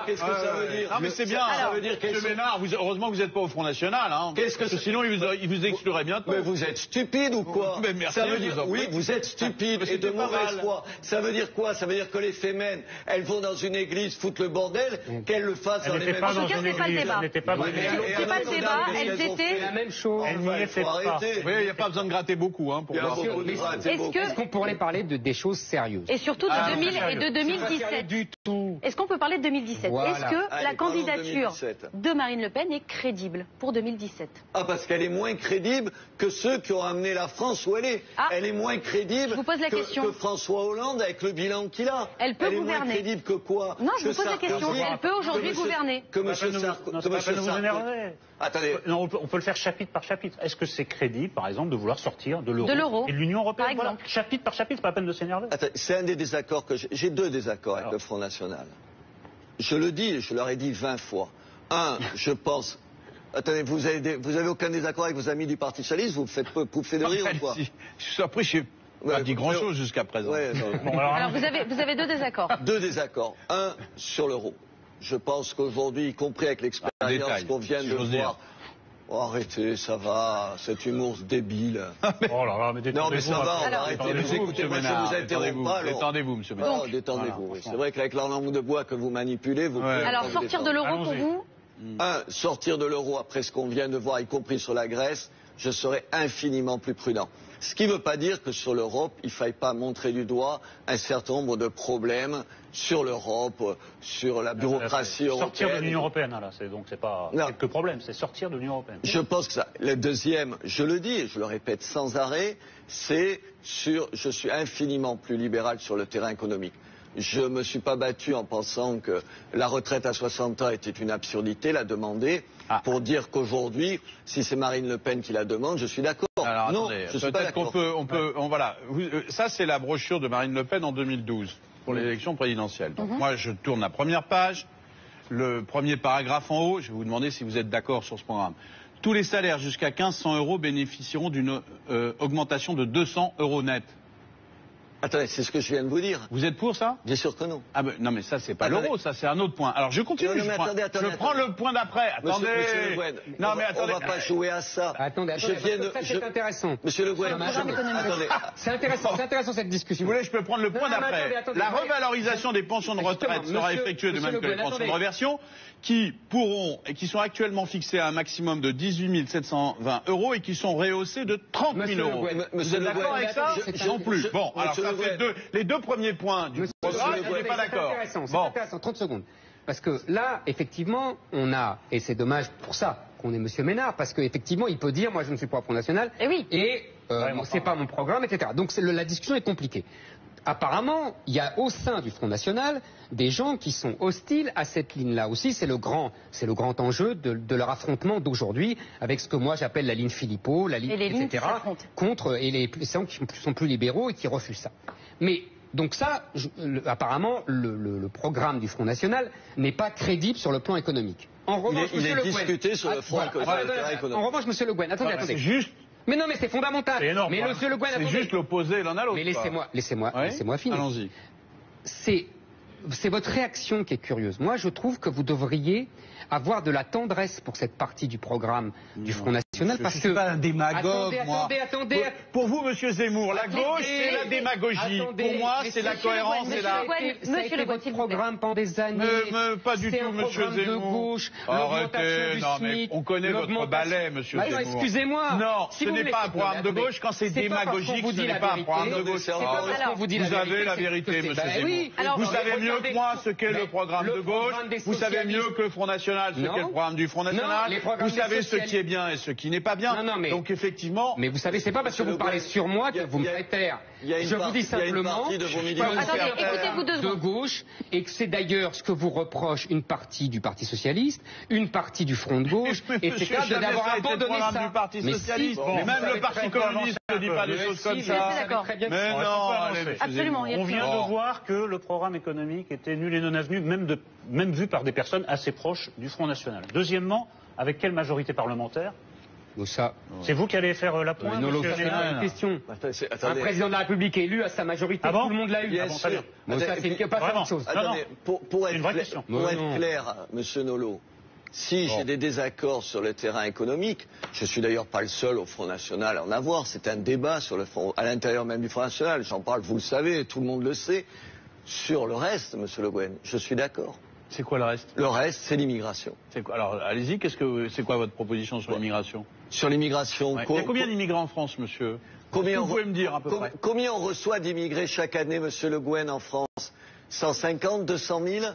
Qu'est-ce que ça veut dire? Non mais c'est bien. Ça veut dire Monsieur Ménard, heureusement que vous n'êtes pas au Front National. Parce que sinon, il vous exclurait bientôt. Mais vous êtes stupide ou quoi? Ça veut dire oui, vous êtes stupide et de mauvaise foi. Ça veut dire quoi? Ça veut dire que les fémènes, elles vont dans une église foutre le bordel, qu'elles le fassent dans les mêmes. En tout cas, c'est pas le débat. C'est pas le débat. Elles étaient la même chose. Oui, il n'y a pas besoin de gratter beaucoup pour voir. Est-ce qu'on pourrait parler de des choses sérieuses? Et surtout de 2000 et de 2017. Du tout. Est-ce qu'on peut parler de 2017? Est-ce que la candidature de Marine Le Pen est crédible pour 2017? Ah, parce qu'elle est moins crédible que ceux qui ont amené la France où elle est. Elle est moins crédible que François Hollande avec le bilan qu'il a. Elle peut gouverner. Elle est moins crédible que quoi? Non, je vous pose la question. Elle peut aujourd'hui gouverner. Que monsieur Sarkozy. Attendez. Non, on peut le faire chapitre par chapitre. Est-ce que c'est crédible, par exemple, de vouloir sortir de l'euro et de l'Union européenne? Voilà. Chapitre par chapitre, pas la peine de s'énerver. C'est un des désaccords que j'ai deux désaccords avec le Front National. Je le dis, je leur ai dit 20 fois. Un, je pense. Attendez, vous avez aucun désaccord avec vos amis du Parti socialiste? Vous me faites pouffer de rire ou quoi? Après, je n'ai pas dit grand-chose jusqu'à présent. Alors, vous avez deux désaccords. Deux désaccords. Un, sur l'euro. Je pense qu'aujourd'hui, y compris avec l'expérience qu'on vient de voir... Oh, arrêtez, ça va, cet humour débile. Oh là là, mais non, mais ça va, on va arrêter. Écoutez, moi, je vous interromps pas. Détendez-vous, monsieur Ménard. Détendez-vous. C'est vrai qu'avec la langue de bois que vous manipulez, vous pouvez... Alors, sortir de l'euro pour vous? Un, sortir de l'euro après ce qu'on vient de voir, y compris sur la Grèce, je serais infiniment plus prudent. Ce qui ne veut pas dire que sur l'Europe, il ne faille pas montrer du doigt un certain nombre de problèmes sur l'Europe, sur la bureaucratie européenne. Sortir de l'Union européenne, là, c'est pas quelques problèmes, c'est sortir de l'Union européenne. Je pense que ça. Le deuxième, je le dis et je le répète sans arrêt, c'est je suis infiniment plus libéral sur le terrain économique. Je ne me suis pas battu en pensant que la retraite à 60 ans était une absurdité, la demander, pour dire qu'aujourd'hui, si c'est Marine Le Pen qui la demande, je suis d'accord. Alors, non, attendez, je suis pas d'accord. Voilà. Ça, c'est la brochure de Marine Le Pen en 2012, pour l'élection présidentielle. Donc, moi, je tourne la première page, le premier paragraphe en haut, je vais vous demander si vous êtes d'accord sur ce programme. Tous les salaires jusqu'à 1500 € bénéficieront d'une augmentation de 200 € net. Attendez, c'est ce que je viens de vous dire. Vous êtes pour ça? Bien sûr que non. Ah ben, non, mais ça, c'est pas l'euro, ça, c'est un autre point. Alors, je continue. Non, mais attendez, je prends le point d'après. Attendez. Monsieur Le Guen, non, mais attendez. On va pas jouer à ça. Attendez, c'est intéressant. Monsieur Le Guen, attendez. C'est intéressant cette discussion. Si vous voulez, je peux prendre le point d'après. La revalorisation des pensions de retraite sera effectuée de même que les pensions de réversion, qui pourront et qui sont actuellement fixées à un maximum de 18 720 € et qui sont rehaussées de 30 000 €. Vous êtes d'accord avec ça? Non plus. Bon, alors ça fait les deux premiers points du programme, je n'ai pas d'accord. C'est intéressant, 30 secondes. Parce que là, effectivement, on a, et c'est dommage pour ça qu'on ait M. Ménard, parce qu'effectivement, il peut dire, moi je ne suis pas au Front National, et c'est pas mon programme, etc. Donc la discussion est compliquée. Apparemment, il y a au sein du Front National des gens qui sont hostiles à cette ligne-là aussi. C'est le grand enjeu de leur affrontement d'aujourd'hui avec ce que moi j'appelle la ligne Philippot, la ligne, etc. contre et les gens qui sont plus libéraux et qui refusent ça. Mais donc ça, apparemment, le programme du Front National n'est pas crédible sur le plan économique. En revanche, il est discuté sur le front économique. En revanche, Monsieur Le Guen, attendez. C'est juste. Mais non, mais c'est fondamental. C'est énorme. Mais Monsieur Le Guen, c'est juste l'opposé l'un à l'autre. Mais laissez-moi finir. Allons-y. C'est votre réaction qui est curieuse. Moi, je trouve que vous devriez avoir de la tendresse pour cette partie du programme du Front National, parce que... Je ne suis pas un démagogue, moi. Attendez. Pour vous, Monsieur Zemmour, la gauche, c'est la démagogie. Pour moi, c'est la cohérence et la... Monsieur Le Guen, votre programme pendant des années. Pas du tout, Monsieur Zemmour. De gauche, arrêtez, non, mais on connaît votre balai, Monsieur Zemmour. Excusez-moi. Non, ce n'est pas un programme de gauche. Quand c'est démagogique, ce n'est pas un programme de gauche. Vous avez la vérité, Monsieur Zemmour. Vous savez mieux que moi ce qu'est le programme de gauche. Vous savez mieux que le Front National ce qu'est le programme du Front National. Vous savez ce qui est bien et ce qui n'est pas bien. Donc effectivement... Mais vous savez, c'est pas parce que vous parlez sur moi que vous me faites taire. Je vous dis simplement de gauche, et que c'est d'ailleurs ce que vous reproche une partie du Parti Socialiste, une partie du Front de gauche, etc. d'avoir abandonné ça. Du Parti Socialiste. Mais même le Parti communiste ne dit pas des choses comme ça. Mais non, absolument. On vient de voir que le programme économique était nul et non avenu, même vu par des personnes assez proches du Front National. Deuxièmement, avec quelle majorité parlementaire? C'est vous qui allez faire la pointe, monsieur Général. Une question. Un président de la République élu à sa majorité, tout le monde l'a eu. Bien sûr. Ça, c'est pas une chose. Pour être clair, monsieur Nolot, si j'ai des désaccords sur le terrain économique, je suis d'ailleurs pas le seul au Front National à en avoir. C'est un débat sur le front, à l'intérieur même du Front National. J'en parle, vous le savez, tout le monde le sait. Sur le reste, monsieur Le Guen, je suis d'accord. C'est quoi le reste? Le reste, c'est l'immigration. Alors, allez-y, c'est quoi votre proposition sur l'immigration? Sur l'immigration... Il y a combien d'immigrants en France, monsieur? Vous pouvez me dire à peu près? Combien on reçoit d'immigrés chaque année, monsieur Le Guen, en France? 150, 200 000?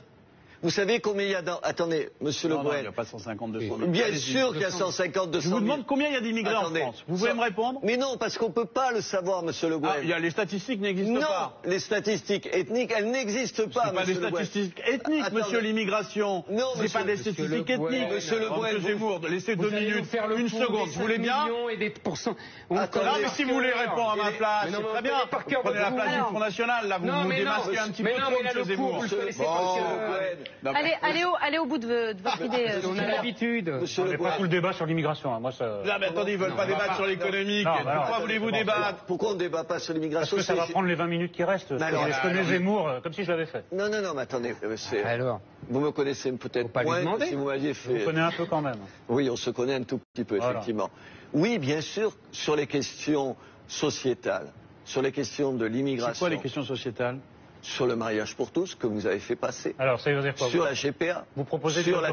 Vous savez combien il y a dans... Attendez, monsieur Le Guen. Non, il n'y a pas 150, 200 000. Bien sûr qu'il y a 150, 200 000. Je vous demande combien il y a d'immigrés en France. Vous pouvez me répondre? Mais non, parce qu'on ne peut pas le savoir, monsieur Le Guen. Les statistiques n'existent pas. Non, les statistiques ethniques, elles n'existent pas, monsieur Le Guen. Ce pas des statistiques ethniques, monsieur, l'immigration. Non, ce n'est pas des statistiques ethniques. Monsieur Le Guen, Zemmour, laissez 2 minutes, une seconde. Vous voulez bien? Non, mais si vous voulez répondre à ma place, c'est très bien. Prenez la place du Front National, là, vous vous démasquez un petit peu trop, monsieur Zemmour. Allez au bout de votre idée. On a l'habitude. On n'est pas tout le débat sur l'immigration. Moi, ça... Là, mais attendez, ils ne veulent pas débattre sur l'économique. Pourquoi voulez-vous débattre? Pourquoi on ne débat pas sur l'immigration? Parce que ça va prendre les 20 minutes qui restent. Je connais Zemmour comme si je l'avais fait. Non, mais attendez. Alors, vous me connaissez peut-être moins si vous m'aviez fait... On se connaît un peu quand même. Oui, on se connaît un tout petit peu, effectivement. Oui, bien sûr, sur les questions sociétales, sur les questions de l'immigration... C'est quoi les questions sociétales? Sur le mariage pour tous que vous avez fait passer. Alors, ça veut dire quoi? Sur la GPA. Vous proposez sur la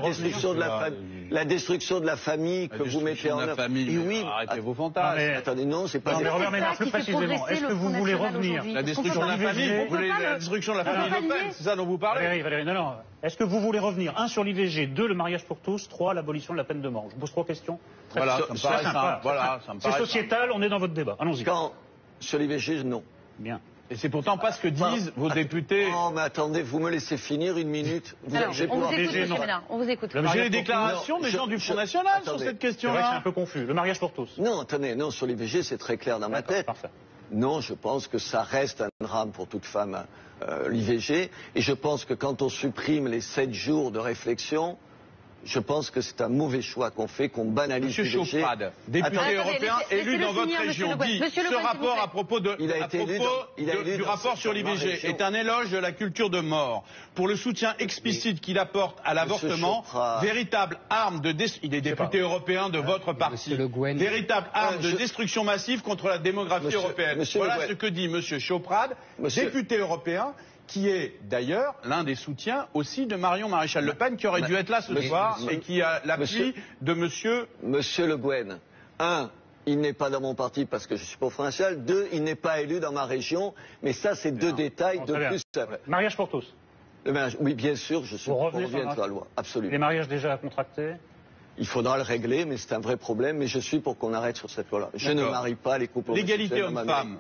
destruction de la famille que vous mettez en œuvre. Et oui, arrêtez vos fantasmes. Attendez, non, c'est pas. Mais Robert Ménard, plus précisément, est-ce que vous voulez revenir? La destruction de la famille. Vous voulez la destruction de la famille Le Pen, c'est ça dont vous parlez? Valérie, non. Est-ce que vous voulez revenir 1 sur l'IVG, 2 le mariage pour tous, 3 l'abolition de la peine de mort? Je vous pose 3 questions. Voilà, ça me paraît simple. Voilà, ça me paraît. C'est sociétal, on est dans votre débat. Allons-y. Sur l'IVG, non. Bien. Et c'est pourtant pas ce que disent vos députés. Non, mais attendez, vous me laissez finir une minute. Alors, on vous écoute, monsieur Ménard, on vous écoute. J'ai les déclarations des gens du Front National sur cette question-là. C'est un peu confus. Le mariage pour tous. Non, attendez, non, sur l'IVG, c'est très clair dans ma tête. Parfait. Non, je pense que ça reste un drame pour toute femme, l'IVG. Et je pense que quand on supprime les 7 jours de réflexion, Je pense que c'est un mauvais choix qu'on fait, qu'on banalise. Monsieur Chauprade, député européen élu dans votre région, dit ce rapport à propos du rapport sur l'IVG est un éloge de la culture de mort pour le soutien explicite qu'il apporte à l'avortement, véritable arme de il est député européen de votre parti, véritable arme de destruction massive contre la démographie européenne. Voilà ce que dit Monsieur Chauprade, député européen, qui est d'ailleurs l'un des soutiens aussi de Marion Maréchal Le Pen, qui aurait dû être là ce soir et qui a l'appui de Monsieur Le Guen. 1, il n'est pas dans mon parti parce que je suis pas au Front National. 2, il n'est pas élu dans ma région. Mais ça, c'est deux détails de plus. Mariage pour tous. Oui, bien sûr, je suis pour revenir sur la loi. Absolument. Les mariages déjà contractés? Il faudra le régler, mais c'est un vrai problème. Mais je suis pour qu'on arrête sur cette loi-là. Je ne marie pas les couples homosexuels. L'égalité homme-femme.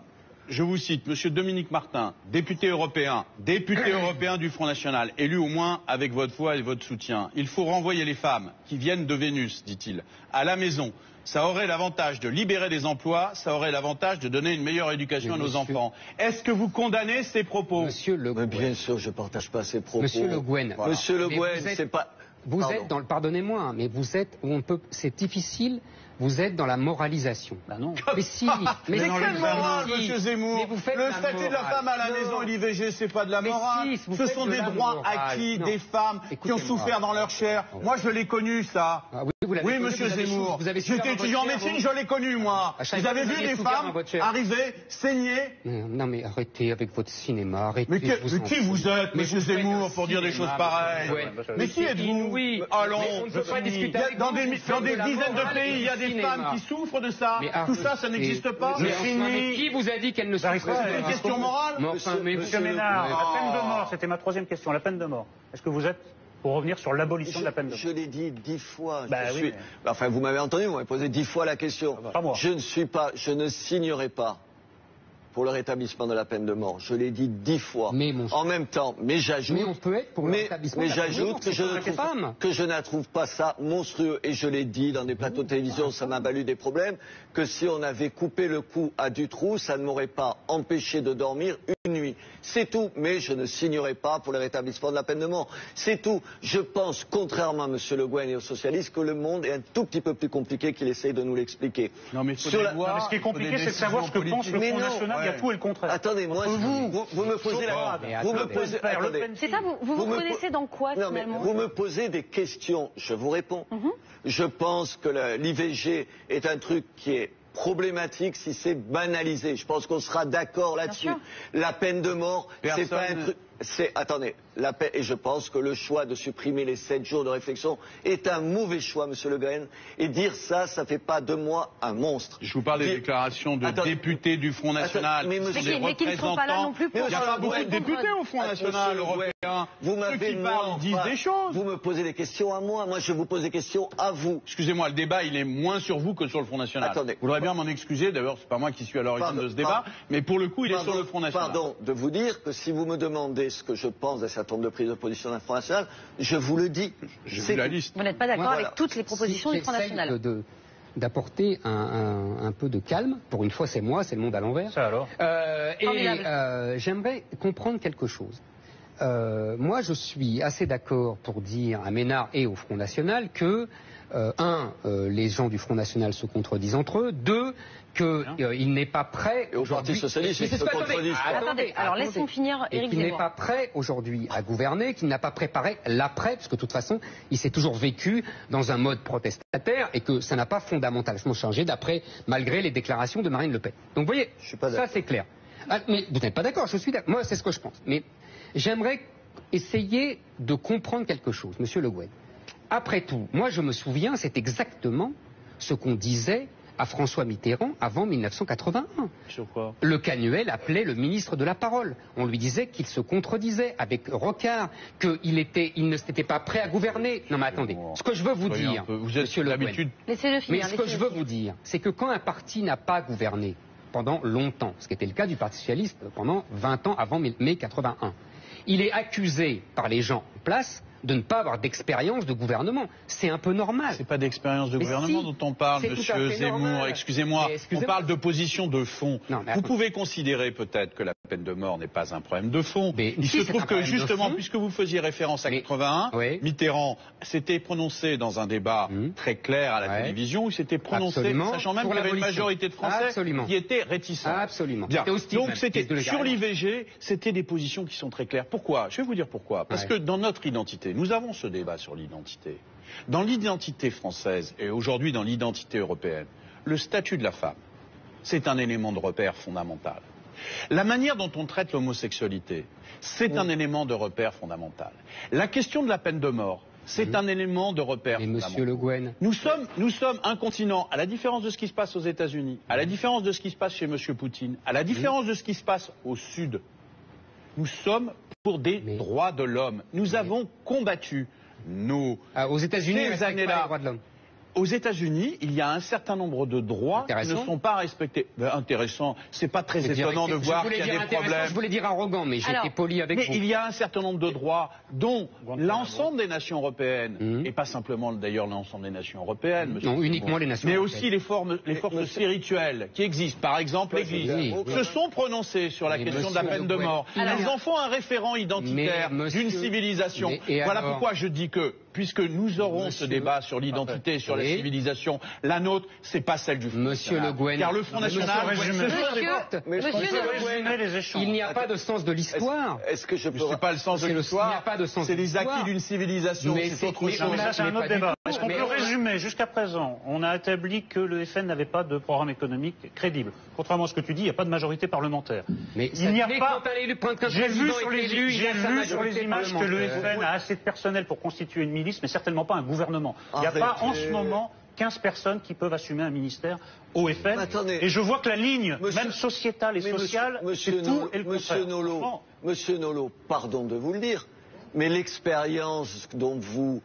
Je vous cite, Monsieur Dominique Martin, député européen du Front National, élu au moins avec votre voix et votre soutien. Il faut renvoyer les femmes qui viennent de Vénus, dit-il, à la maison. Ça aurait l'avantage de libérer des emplois, ça aurait l'avantage de donner une meilleure éducation à nos enfants. Est-ce que vous condamnez ces propos? Monsieur Le Guen. Bien sûr, je ne partage pas ces propos. Monsieur Le Guen. Voilà. Monsieur Le Guen, c'est pas... Vous êtes dans le... Pardonnez-moi, mais vous êtes... C'est difficile... Vous êtes dans la moralisation. Ben non. Mais si. Mais quelle morale, Monsieur Zemmour? Le statut de la femme à la maison et l'IVG, c'est pas de la morale. Ce sont des droits acquis des femmes qui ont souffert dans leur chair. Moi, je l'ai connu, ça. Oui, Monsieur Zemmour. J'étais étudiant en médecine, je l'ai connu, moi. Vous avez vu des femmes arriver, saigner? Non, mais arrêtez avec votre cinéma. Arrêtez. Mais qui vous êtes, Monsieur Zemmour, pour dire des choses pareilles? Mais qui êtes-vous? Allons. Dans des dizaines de pays, il y a des femmes qui souffrent de ça. Tout ça, ça n'existe pas. Mais qui vous a dit qu'elles ne souffrent pas? C'est une question morale. Monsieur Ménard, la peine de mort, c'était ma troisième question, la peine de mort. Est-ce que vous êtes pour revenir sur l'abolition de la peine de mort? Je l'ai dit 10 fois. Enfin, vous m'avez entendu, vous m'avez posé 10 fois la question. Pas moi. Je ne signerai pas pour le rétablissement de la peine de mort. Je l'ai dit 10 fois. En même temps, mais j'ajoute... Mais on peut être pour le rétablissement de la peine de mort, que je ne trouve pas ça monstrueux. Et je l'ai dit dans des plateaux de télévision, ça m'a valu des problèmes, que si on avait coupé le cou à Dutroux, ça ne m'aurait pas empêché de dormir une nuit. C'est tout. Mais je ne signerai pas pour le rétablissement de la peine de mort. C'est tout. Je pense, contrairement à M. Le Guen et aux socialistes, que le monde est un tout petit peu plus compliqué qu'il essaye de nous l'expliquer. Non, mais ce qui est compliqué, c'est de savoir ce que pense le Front National. Il y a tout et le contraire. Attendez, moi, vous me posez la... C'est ça, vous vous connaissez dans quoi, finalement? Vous me posez des questions, je vous réponds. Je pense que l'IVG est un truc qui est problématique si c'est banalisé. Je pense qu'on sera d'accord là-dessus. La peine de mort, c'est pas un truc... Attendez, et je pense que le choix de supprimer les 7 jours de réflexion est un mauvais choix, Monsieur Le Guen. Et dire ça, ça fait pas de moi un monstre. Je vous parle des déclarations de députés du Front National. Mais qui ne sont pas là non plus pour... Il n'y a pas beaucoup de députés au Front National européen. Ceux qui parlent disent des choses. Vous me posez des questions à moi. Moi, je vous pose des questions à vous. Excusez-moi, le débat, il est moins sur vous que sur le Front National. Attendez. Vous voudrez bien m'en excuser. D'ailleurs, c'est pas moi qui suis à l'origine de ce débat. Mais pour le coup, il est sur le Front National. Pardon de vous dire que si vous me demandez ce que je pense d'un certain nombre de prises de position d'un Front National, je vous le dis. Je vous la liste. Vous n'êtes pas d'accord avec toutes les propositions du Front National? D'apporter un peu de calme. Pour une fois, c'est moi, c'est le monde à l'envers. Ça alors. J'aimerais comprendre quelque chose. Moi, je suis assez d'accord pour dire à Ménard et au Front National que, les gens du Front National se contredisent entre eux. 2, qu'il n'est pas prêt au Parti Socialiste, Attendez, alors laissons finir Éric Zemmour. Qu'il n'est pas prêt aujourd'hui à gouverner, qu'il n'a pas préparé l'après, parce que de toute façon, il s'est toujours vécu dans un mode protestataire et que ça n'a pas fondamentalement changé d'après, malgré les déclarations de Marine Le Pen. Donc vous voyez, ça c'est clair. Mais vous n'êtes pas d'accord, je suis d'accord. Moi, c'est ce que je pense. Mais j'aimerais essayer de comprendre quelque chose, Monsieur Le Guen. Après tout, moi je me souviens, c'est exactement ce qu'on disait à François Mitterrand avant 1981. Sur quoi? Le Canuel appelait le ministre de la parole. On lui disait qu'il se contredisait avec Rocard, qu'il ne s'était pas prêt à gouverner. Non mais attendez, ce que je veux vous dire, Monsieur Le Guen, laissez-le finir. Mais ce que je veux vous dire, c'est que quand un parti n'a pas gouverné pendant longtemps, ce qui était le cas du Parti Socialiste pendant 20 ans avant mai 81, il est accusé par les gens en place de ne pas avoir d'expérience de gouvernement. C'est un peu normal. C'est pas d'expérience de gouvernement dont on parle, monsieur Zemmour. Excusez-moi, on parle de position de fond. Vous pouvez considérer peut-être que la peine de mort n'est pas un problème de fond. Il se trouve que justement, puisque vous faisiez référence à 81, Mitterrand s'était prononcé dans un débat très clair à la télévision, où il s'était prononcé, sachant même qu'il y avait une majorité de Français qui étaient réticents. Absolument. Bien. Donc c'était sur l'IVG, c'était des positions qui sont très claires. Pourquoi? Je vais vous dire pourquoi. Parce que dans notre identité, nous avons ce débat sur l'identité. Dans l'identité française et aujourd'hui dans l'identité européenne, le statut de la femme, c'est un élément de repère fondamental. La manière dont on traite l'homosexualité, c'est un élément de repère fondamental. La question de la peine de mort, c'est un élément de repère fondamental. Monsieur Le Guen. Nous sommes un continent, à la différence de ce qui se passe aux États-Unis, à la différence de ce qui se passe chez monsieur Poutine, à la différence de ce qui se passe au Sud. Nous sommes pour des droits de l'homme. Nous avons combattu aux États-Unis, ces années-là. Aux États-Unis, il y a un certain nombre de droits qui ne sont pas respectés. Intéressant, c'est pas très étonnant de voir qu'il y a des problèmes. Je voulais dire arrogant, mais j'ai été poli avec vous. Mais il y a un certain nombre de droits dont l'ensemble des nations européennes, et pas simplement d'ailleurs l'ensemble des nations européennes, non, uniquement les nations mais européennes. aussi les forces spirituelles qui existent, par exemple l'Église, se sont prononcées sur la question de la peine de mort. Elles en font un référent identitaire d'une civilisation. Voilà pourquoi je dis que, puisque nous aurons ce débat sur l'identité, sur la civilisation, la nôtre, c'est pas celle du Front National. Car le Front National, il n'y a pas de sens de l'histoire. Est-ce que je peux... C'est pas le sens de l'histoire, c'est les acquis d'une civilisation, c'est autre chose. Ça, c'est un autre débat. Est-ce qu'on peut résumer? Jusqu'à présent, on a établi que le FN n'avait pas de programme économique crédible. Contrairement à ce que tu dis, il n'y a pas de majorité parlementaire. Mais il n'y a pas... J'ai vu sur les images que le FN a assez de personnel pour constituer une milice, mais certainement pas un gouvernement. Il n'y a pas en ce moment 15 personnes qui peuvent assumer un ministère au FN. Et je vois que la ligne, même sociétale et sociale, c'est tout et le contraire. Monsieur Nolot, pardon de vous le dire, mais l'expérience dont vous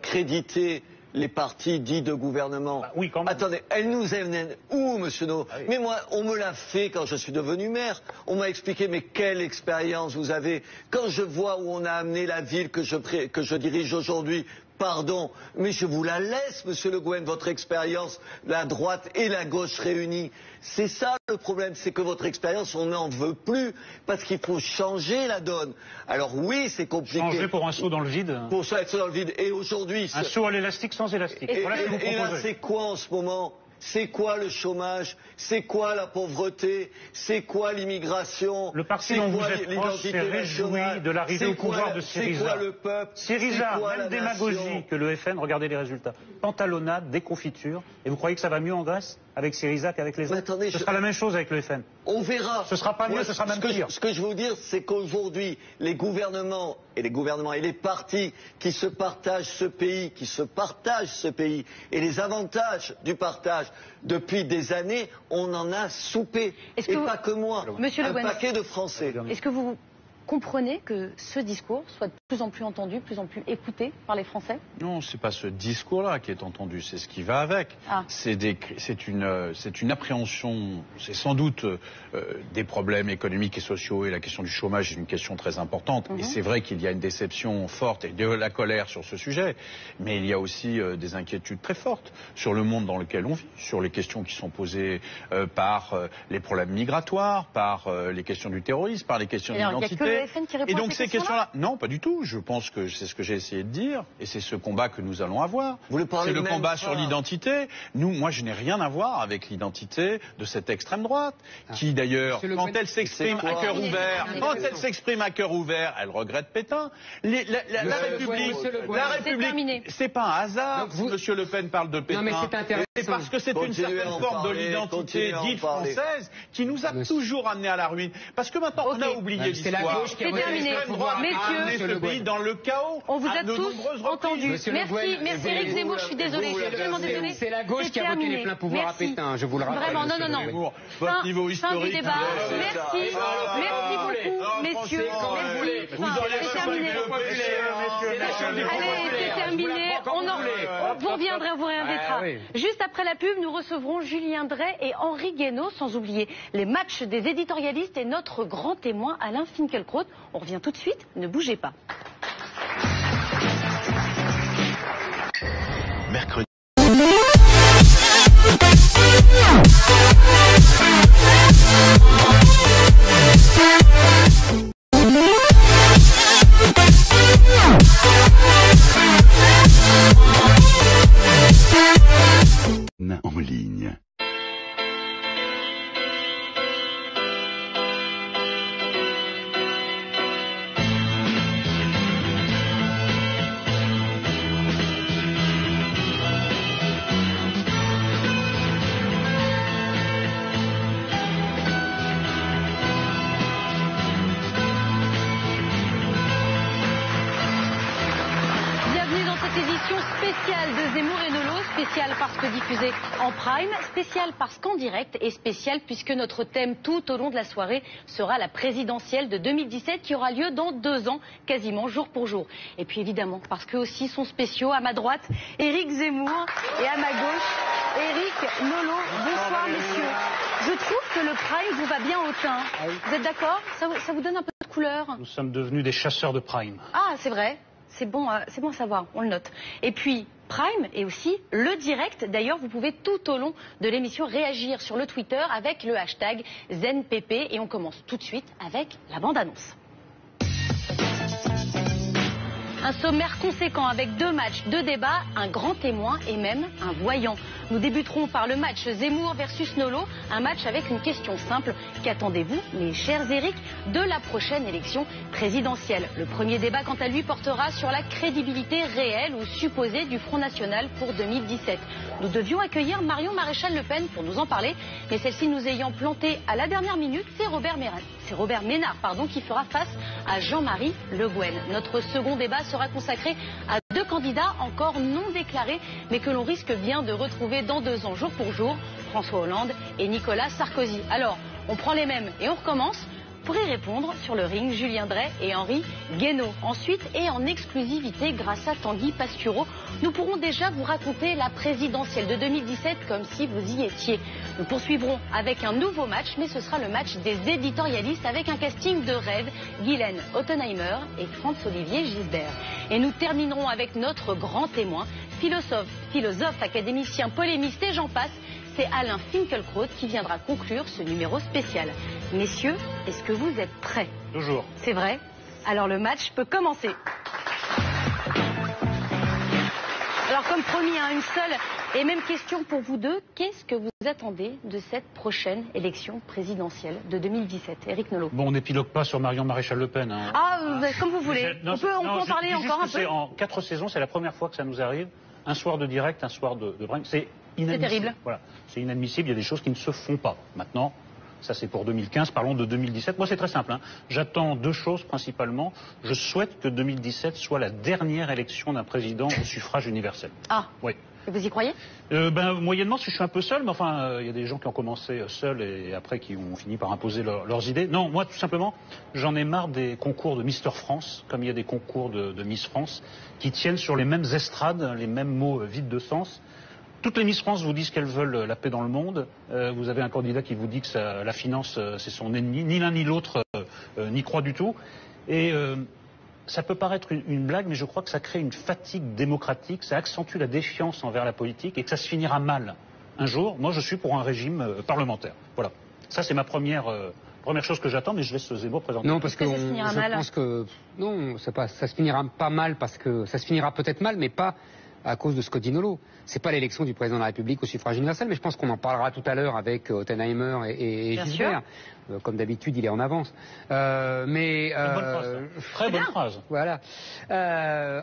créditez les partis dits de gouvernement. Oui, quand même. Attendez, elle nous est où, monsieur Nolot? Mais moi, on me l'a fait quand je suis devenu maire. On m'a expliqué, mais quelle expérience vous avez. Quand je vois où on a amené la ville que je dirige aujourd'hui, pardon, mais je vous la laisse, monsieur Le Guen, votre expérience, la droite et la gauche réunies. C'est ça le problème, c'est que votre expérience, on n'en veut plus, parce qu'il faut changer la donne. Alors oui, c'est compliqué. Changer pour un saut dans le vide. Pour un saut dans le vide. Et aujourd'hui... Un saut à l'élastique sans élastique. Et, voilà ce que vous proposez. Et là, c'est quoi en ce moment? C'est quoi le chômage? C'est quoi la pauvreté? C'est quoi l'immigration? Le parti dont vous êtes proche s'est réjoui de l'arrivée au pouvoir de Syriza. C'est quoi le peuple? Syriza, même démagogie que le FN, regardez les résultats. Pantalonnade, déconfiture. Et vous croyez que ça va mieux en Grèce avec Syriza qu'avec les autres? Attendez, ce sera la même chose avec le FN. On verra. Ce sera pas mieux, ce sera même pire. Ce que je veux vous dire, c'est qu'aujourd'hui, les gouvernements et les partis qui se partagent ce pays, et les avantages du partage, depuis des années, on en a soupé. Et pas que moi, un paquet de Français. Est-ce que vous comprenez que ce discours soit de plus en plus entendu, de plus en plus écouté par les Français? Non, c'est pas ce discours-là qui est entendu, c'est ce qui va avec. C'est une appréhension, c'est sans doute des problèmes économiques et sociaux, et la question du chômage est une question très importante. Et c'est vrai qu'il y a une déception forte et de la colère sur ce sujet, mais il y a aussi des inquiétudes très fortes sur le monde dans lequel on vit, sur les questions qui sont posées par les problèmes migratoires, par les questions du terrorisme, par les questions d'identité. Et donc ces questions-là, non, pas du tout. Je pense que c'est ce que j'ai essayé de dire, et c'est ce combat que nous allons avoir. C'est le combat sur l'identité. Moi, je n'ai rien à voir avec l'identité de cette extrême droite, qui d'ailleurs, quand elle s'exprime à cœur ouvert, elle regrette Pétain. La République, c'est pas un hasard. Monsieur Le Pen parle de Pétain. Non, mais c'est intéressant. C'est parce que c'est une certaine forme de l'identité dite française qui nous a toujours amenés à la ruine. Parce que maintenant, on a oublié l'histoire. C'est terminé. Messieurs, ce pays dans le chaos. On vous a tous entendus. Merci Éric Zemmour, je suis désolée. Je suis absolument désolée. C'est la gauche qui a voté les pleins pouvoirs à Pétain, je vous le rappelle. Vraiment, non. Votre niveau historique. Merci beaucoup, messieurs. C'est terminé. Allez, c'est terminé. Vous reviendrez, on vous réinvitera. Juste après la pub, nous recevrons Julien Drey et Henri Guénaud, sans oublier les matchs des éditorialistes et notre grand témoin Alain Finkielkraut. On revient tout de suite, ne bougez pas. En ligne. Spéciale de Zemmour et Nolo, spéciale parce que diffusée en prime, spéciale parce qu'en direct et spéciale puisque notre thème tout au long de la soirée sera la présidentielle de 2017 qui aura lieu dans 2 ans, quasiment jour pour jour. Et puis évidemment parce que aussi sont spéciaux à ma droite, Éric Zemmour et à ma gauche, Éric Nolo. Bonsoir messieurs. Je trouve que le prime vous va bien au teint. Vous êtes d'accord ? Ça vous donne un peu de couleur ? Nous sommes devenus des chasseurs de prime. Ah, c'est vrai. C'est bon à savoir, on le note. Et puis, Prime et aussi le direct. D'ailleurs, vous pouvez tout au long de l'émission réagir sur le Twitter avec le hashtag ZenPP. Et on commence tout de suite avec la bande-annonce. Un sommaire conséquent avec 2 matchs, 2 débats, un grand témoin et même un voyant. Nous débuterons par le match Zemmour versus Nolo, un match avec une question simple. Qu'attendez-vous, mes chers Éric, de la prochaine élection présidentielle? Le premier débat, quant à lui, portera sur la crédibilité réelle ou supposée du Front National pour 2017. Nous devions accueillir Marion Maréchal Le Pen pour nous en parler, mais celle-ci nous ayant planté à la dernière minute, c'est Robert Ménard qui fera face à Jean-Marie Le Guen. Notre second débat sera consacré à 2 candidats encore non déclarés, mais que l'on risque bien de retrouver dans 2 ans, jour pour jour, François Hollande et Nicolas Sarkozy. Alors, on prend les mêmes et on recommence. Pour y répondre, sur le ring, Julien Drey et Henri Guénaud. Ensuite, et en exclusivité, grâce à Tanguy Pastureau, nous pourrons déjà vous raconter la présidentielle de 2017 comme si vous y étiez. Nous poursuivrons avec un nouveau match, mais ce sera le match des éditorialistes avec un casting de rêve, Guylaine Ottenheimer et Franz-Olivier Gisbert. Et nous terminerons avec notre grand témoin, philosophe, académicien, polémiste et j'en passe. C'est Alain Finkielkraut qui viendra conclure ce numéro spécial. Messieurs, est-ce que vous êtes prêts? Toujours. C'est vrai? Alors le match peut commencer. Alors comme promis, une seule et même question pour vous deux. Qu'est-ce que vous attendez de cette prochaine élection présidentielle de 2017? Éric Nolot. Bon, on n'épilogue pas sur Marion Maréchal Le Pen. Hein. Comme vous voulez. On peut en parler encore un peu. En 4 saisons, c'est la première fois que ça nous arrive. Un soir de direct, un soir de prime. C'est inadmissible. C'est terrible. Voilà. C'est inadmissible, il y a des choses qui ne se font pas. Maintenant, ça c'est pour 2015, parlons de 2017. Moi c'est très simple, J'attends 2 choses principalement. Je souhaite que 2017 soit la dernière élection d'un président au suffrage universel. Ah oui. Et vous y croyez? Moyennement, si je suis un peu seul, mais enfin, il y a des gens qui ont commencé seuls et après qui ont fini par imposer leurs idées. Non, moi tout simplement, j'en ai marre des concours de Mister France, comme il y a des concours de Miss France, qui tiennent sur les mêmes estrades, les mêmes mots vides de sens. Toutes les Miss France vous disent qu'elles veulent la paix dans le monde. Vous avez un candidat qui vous dit que la finance, c'est son ennemi. Ni l'un ni l'autre n'y croit du tout. Et ça peut paraître une blague, mais je crois que ça crée une fatigue démocratique, ça accentue la défiance envers la politique et que ça se finira mal. Un jour, moi je suis pour un régime parlementaire. Voilà. Ça c'est ma première chose que j'attends, mais je laisse Zemmour présenter. Non, parce que je pense que non, ça se finira pas mal parce que ça se finira peut-être mal, mais pas à cause de ce que dit Nolo. C'est pas l'élection du président de la République au suffrage universel, mais je pense qu'on en parlera tout à l'heure avec Ottenheimer et Gisbert. Comme d'habitude, il est en avance. Bonne phrase, très bonne phrase. Voilà.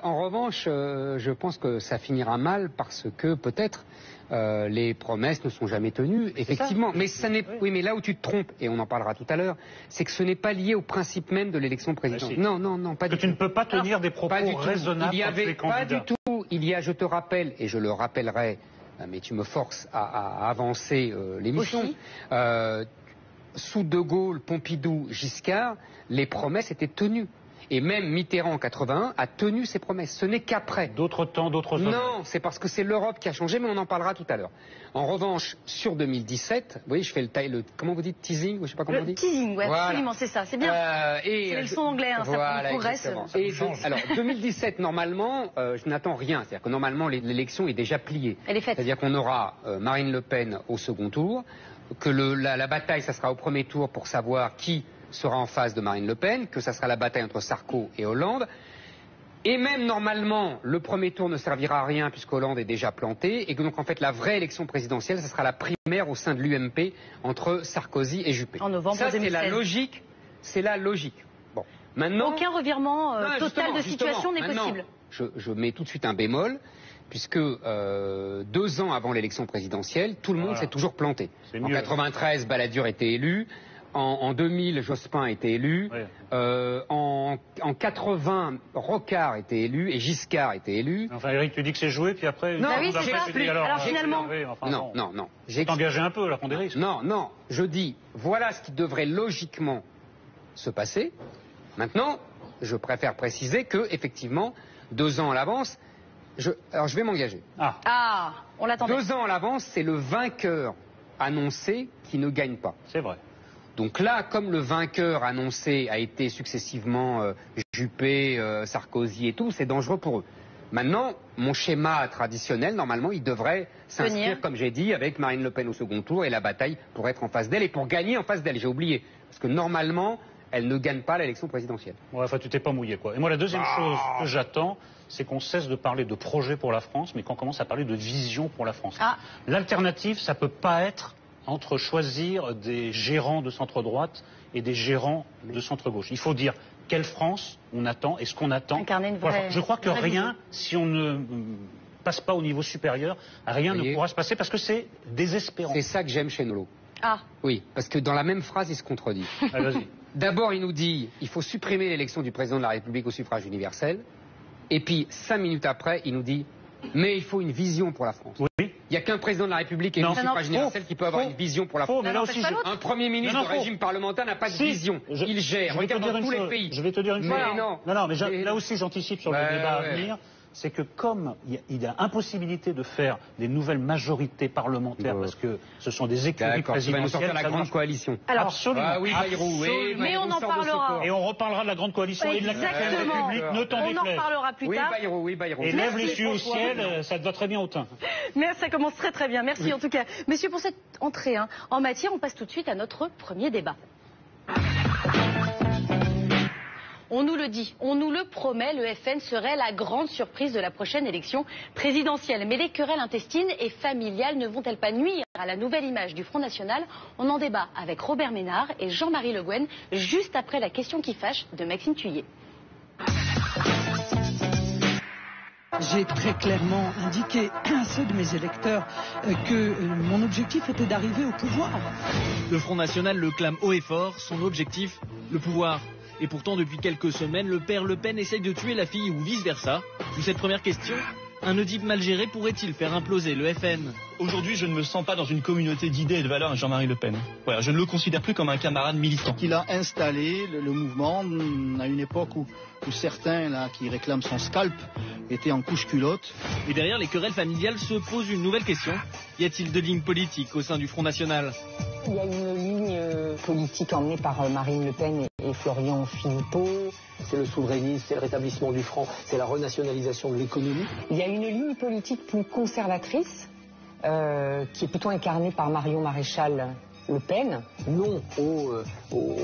En revanche, je pense que ça finira mal parce que peut-être les promesses ne sont jamais tenues, effectivement. Mais ça n'est, oui, mais là où tu te trompes, et on en parlera tout à l'heure, c'est que ce n'est pas lié au principe même de l'élection présidentielle. Non, pas du tout. Tu ne peux pas tenir des propos raisonnables contre les candidats. Pas du tout. Il y a, je te rappelle, et je le rappellerai, mais tu me forces à avancer l'émission. Sous De Gaulle, Pompidou, Giscard, les promesses étaient tenues. Et même Mitterrand en 81 a tenu ses promesses. Ce n'est qu'après. D'autres temps, d'autres hommes. Non, c'est parce que c'est l'Europe qui a changé, mais on en parlera tout à l'heure. En revanche, sur 2017, vous voyez, je fais le comment vous dites, teasing, ou je sais pas comment on dit. Teasing, ouais, voilà. Absolument, c'est ça, c'est bien. C'est les leçons anglais, hein, voilà, ça progresse. Alors, 2017, normalement, je n'attends rien. C'est-à-dire que normalement, l'élection est déjà pliée. Elle est faite. C'est-à-dire qu'on aura Marine Le Pen au second tour, que la bataille, ça sera au premier tour pour savoir qui sera en face de Marine Le Pen, que ça sera la bataille entre Sarko et Hollande. Et même normalement, le premier tour ne servira à rien puisque Hollande est déjà planté et que donc en fait la vraie élection présidentielle, ce sera la primaire au sein de l'UMP entre Sarkozy et Juppé. En novembre 2016. C'est la logique. C'est la logique. Bon, maintenant. Aucun revirement total de situation n'est possible. Je mets tout de suite un bémol. Puisque 2 ans avant l'élection présidentielle, tout le monde s'est toujours planté. En 93, Balladur était élu. En 2000, Jospin était élu. Ouais. En 80, Rocard était élu et Giscard était élu. Enfin, Eric, tu dis que c'est joué, puis après... Non, oui, c'est ça. Alors finalement... Non. J'ai engagé un peu, là, prendre des risques. Non. Je dis, voilà ce qui devrait logiquement se passer. Maintenant, je préfère préciser que, effectivement, 2 ans à l'avance... Alors je vais m'engager. On l'attendait. 2 ans à l'avance, c'est le vainqueur annoncé qui ne gagne pas. C'est vrai. Donc là, comme le vainqueur annoncé a été successivement Juppé, Sarkozy et tout, c'est dangereux pour eux. Maintenant, mon schéma traditionnel, normalement, il devrait s'inscrire, comme j'ai dit, avec Marine Le Pen au second tour et la bataille pour être en face d'elle et pour gagner en face d'elle. J'ai oublié. Parce que normalement, elle ne gagne pas l'élection présidentielle. Ouais, enfin, tu t'es pas mouillé, quoi. Et moi, la deuxième chose que j'attends, c'est qu'on cesse de parler de projet pour la France, mais qu'on commence à parler de vision pour la France. L'alternative, ça peut pas être entre choisir des gérants de centre-droite et des gérants de centre-gauche. Il faut dire quelle France on attend et ce qu'on attend. Incarner une vraie, je crois que rien, si on ne passe pas au niveau supérieur, rien ne pourra se passer parce que c'est désespérant. C'est ça que j'aime chez Nolo. Oui, parce que dans la même phrase, il se contredit. Vas-y. D'abord, il nous dit il faut supprimer l'élection du président de la République au suffrage universel. Et puis, 5 minutes après, il nous dit mais il faut une vision pour la France. Oui. Il n'y a qu'un président de la République et un suffrage universel qui peut avoir une vision pour la France. Mais là aussi, un Premier ministre de régime parlementaire n'a pas de vision. Il gère. Regarde dans tous les pays. Je vais te dire une chose. Mais là aussi, j'anticipe sur le débat à venir. C'est que comme il y a impossibilité de faire des nouvelles majorités parlementaires parce que ce sont des écuries présidentielles, ça va nous sortir la grande coalition. Alors, absolument. Oui, Bayrou, mais on en parlera. Et on reparlera de la grande coalition et de la République, ne t'en déplaise. On en reparlera plus tard. Oui, Bayrou. Et lève les yeux au ciel, ça te va très bien au teint. Mais ça commence très bien. Merci en tout cas. Messieurs, pour cette entrée en matière, on passe tout de suite à notre premier débat. On nous le dit, on nous le promet, le FN serait la grande surprise de la prochaine élection présidentielle. Mais les querelles intestines et familiales ne vont-elles pas nuire à la nouvelle image du Front National? On en débat avec Robert Ménard et Jean-Marie Le Guen, juste après la question qui fâche de Maxime Thuillier. J'ai très clairement indiqué à ceux de mes électeurs que mon objectif était d'arriver au pouvoir. Le Front National le clame haut et fort, son objectif, le pouvoir. Et pourtant, depuis quelques semaines, le père Le Pen essaye de tuer la fille ou vice-versa. Sous cette première question, un Oedipe mal géré pourrait-il faire imploser le FN? Aujourd'hui, je ne me sens pas dans une communauté d'idées et de valeurs avec Jean-Marie Le Pen. Voilà, je ne le considère plus comme un camarade militant. Il a installé le mouvement à une époque où certains là, qui réclament son scalp étaient en couche-culotte. Et derrière les querelles familiales se pose une nouvelle question. Y a-t-il deux lignes politiques au sein du Front National? Il y a une ligne politique emmenée par Marine Le Pen et Florian Philippot. C'est le souverainisme, c'est le rétablissement du franc, c'est la renationalisation de l'économie. Il y a une ligne politique plus conservatrice qui est plutôt incarnée par Marion Maréchal Le Pen. Non au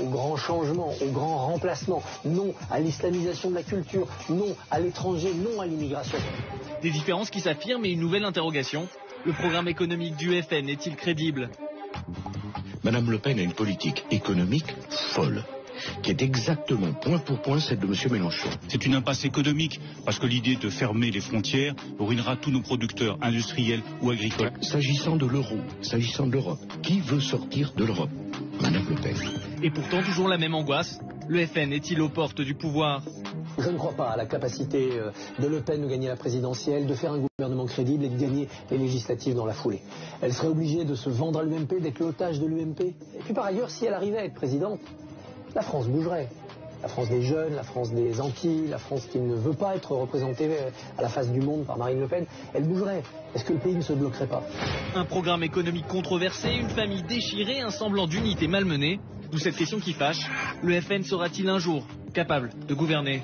grand changement, au grand remplacement, non à l'islamisation de la culture, non à l'étranger, non à l'immigration. Des différences qui s'affirment et une nouvelle interrogation. Le programme économique du FN est-il crédible? Madame Le Pen a une politique économique folle, qui est exactement point pour point celle de M. Mélenchon. C'est une impasse économique, parce que l'idée de fermer les frontières ruinera tous nos producteurs industriels ou agricoles. S'agissant de l'euro, s'agissant de l'Europe, qui veut sortir de l'Europe? Madame Le Pen. Et pourtant toujours la même angoisse. Le FN est-il aux portes du pouvoir? Je ne crois pas à la capacité de Le Pen de gagner la présidentielle, de faire un gouvernement crédible et de gagner les législatives dans la foulée. Elle serait obligée de se vendre à l'UMP, d'être l'otage de l'UMP. Et puis par ailleurs, si elle arrivait à être présidente, la France bougerait. la France des jeunes, la France des Antilles, la France qui ne veut pas être représentée à la face du monde par Marine Le Pen, elle bougerait. Est-ce que le pays ne se bloquerait pas? Un programme économique controversé, une famille déchirée, un semblant d'unité malmenée. D'où cette question qui fâche. Le FN sera-t-il un jour capable de gouverner?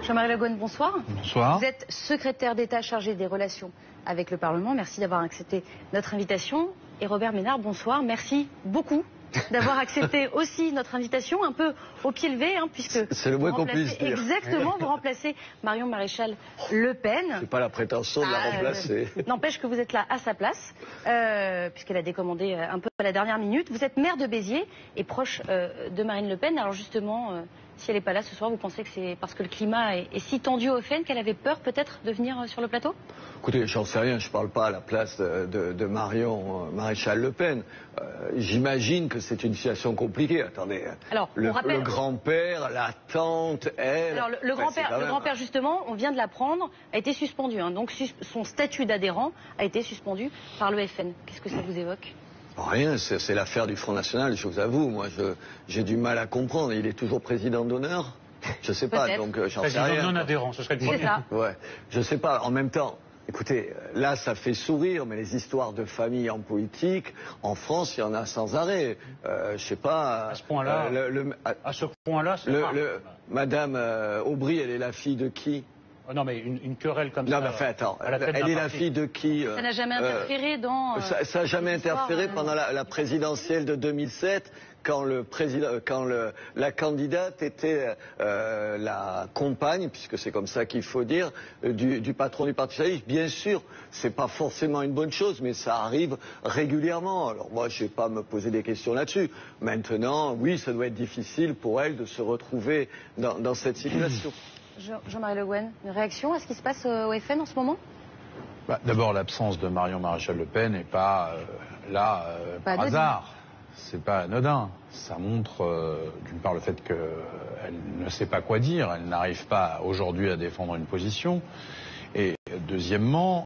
Jean-Marie Le Guen, bonsoir. Bonsoir. Vous êtes secrétaire d'État chargé des relations avec le Parlement. Merci d'avoir accepté notre invitation. Et Robert Ménard, bonsoir. Merci beaucoup d'avoir accepté aussi notre invitation, un peu au pied levé, puisque c'est le moins qu'on puisse dire. Exactement, vous remplacez Marion Maréchal Le Pen. C'est pas la prétention de la remplacer. N'empêche que vous êtes là à sa place, puisqu'elle a décommandé un peu à la dernière minute. Vous êtes maire de Béziers et proche de Marine Le Pen. Alors justement, si elle n'est pas là ce soir, vous pensez que c'est parce que le climat est si tendu au FN qu'elle avait peur peut-être de venir sur le plateau? Écoutez, j'en sais rien, je ne parle pas à la place de Marion Maréchal Le Pen. J'imagine que c'est une situation compliquée. Attendez, alors, le grand-père, la tante, elle... Alors le grand-père, justement, on vient de l'apprendre, a été suspendu. Donc son statut d'adhérent a été suspendu par le FN. Qu'est-ce que ça vous évoque? Rien, c'est l'affaire du Front National, je vous avoue. Moi, j'ai du mal à comprendre. Il est toujours président d'honneur? Je sais pas, donc j'en sais rien. Président non adhérent, ce serait le premier. C'est ça. Ouais, je sais pas. En même temps... Écoutez, là, ça fait sourire, mais les histoires de famille en politique, en France, il y en a sans arrêt. Je sais pas... À ce point-là, c'est rare. Madame Aubry, elle est la fille de qui? Oh non, mais une querelle comme ça... Non, mais enfin, attends, elle est la fille de qui? Ça n'a jamais interféré dans... ça n'a jamais interféré pendant la présidentielle de 2007, quand la candidate était la compagne, puisque c'est comme ça qu'il faut dire, du patron du Parti socialiste. Bien sûr, c'est pas forcément une bonne chose, mais ça arrive régulièrement. Alors moi, je vais pas me poser des questions là-dessus. Maintenant, oui, ça doit être difficile pour elle de se retrouver dans cette situation. Jean-Marie Le Guen, une réaction à ce qui se passe au FN en ce moment? D'abord, l'absence de Marion Maréchal Le Pen n'est pas là par hasard. C'est pas anodin. Ça montre, d'une part, le fait qu'elle ne sait pas quoi dire. Elle n'arrive pas aujourd'hui à défendre une position. Et deuxièmement,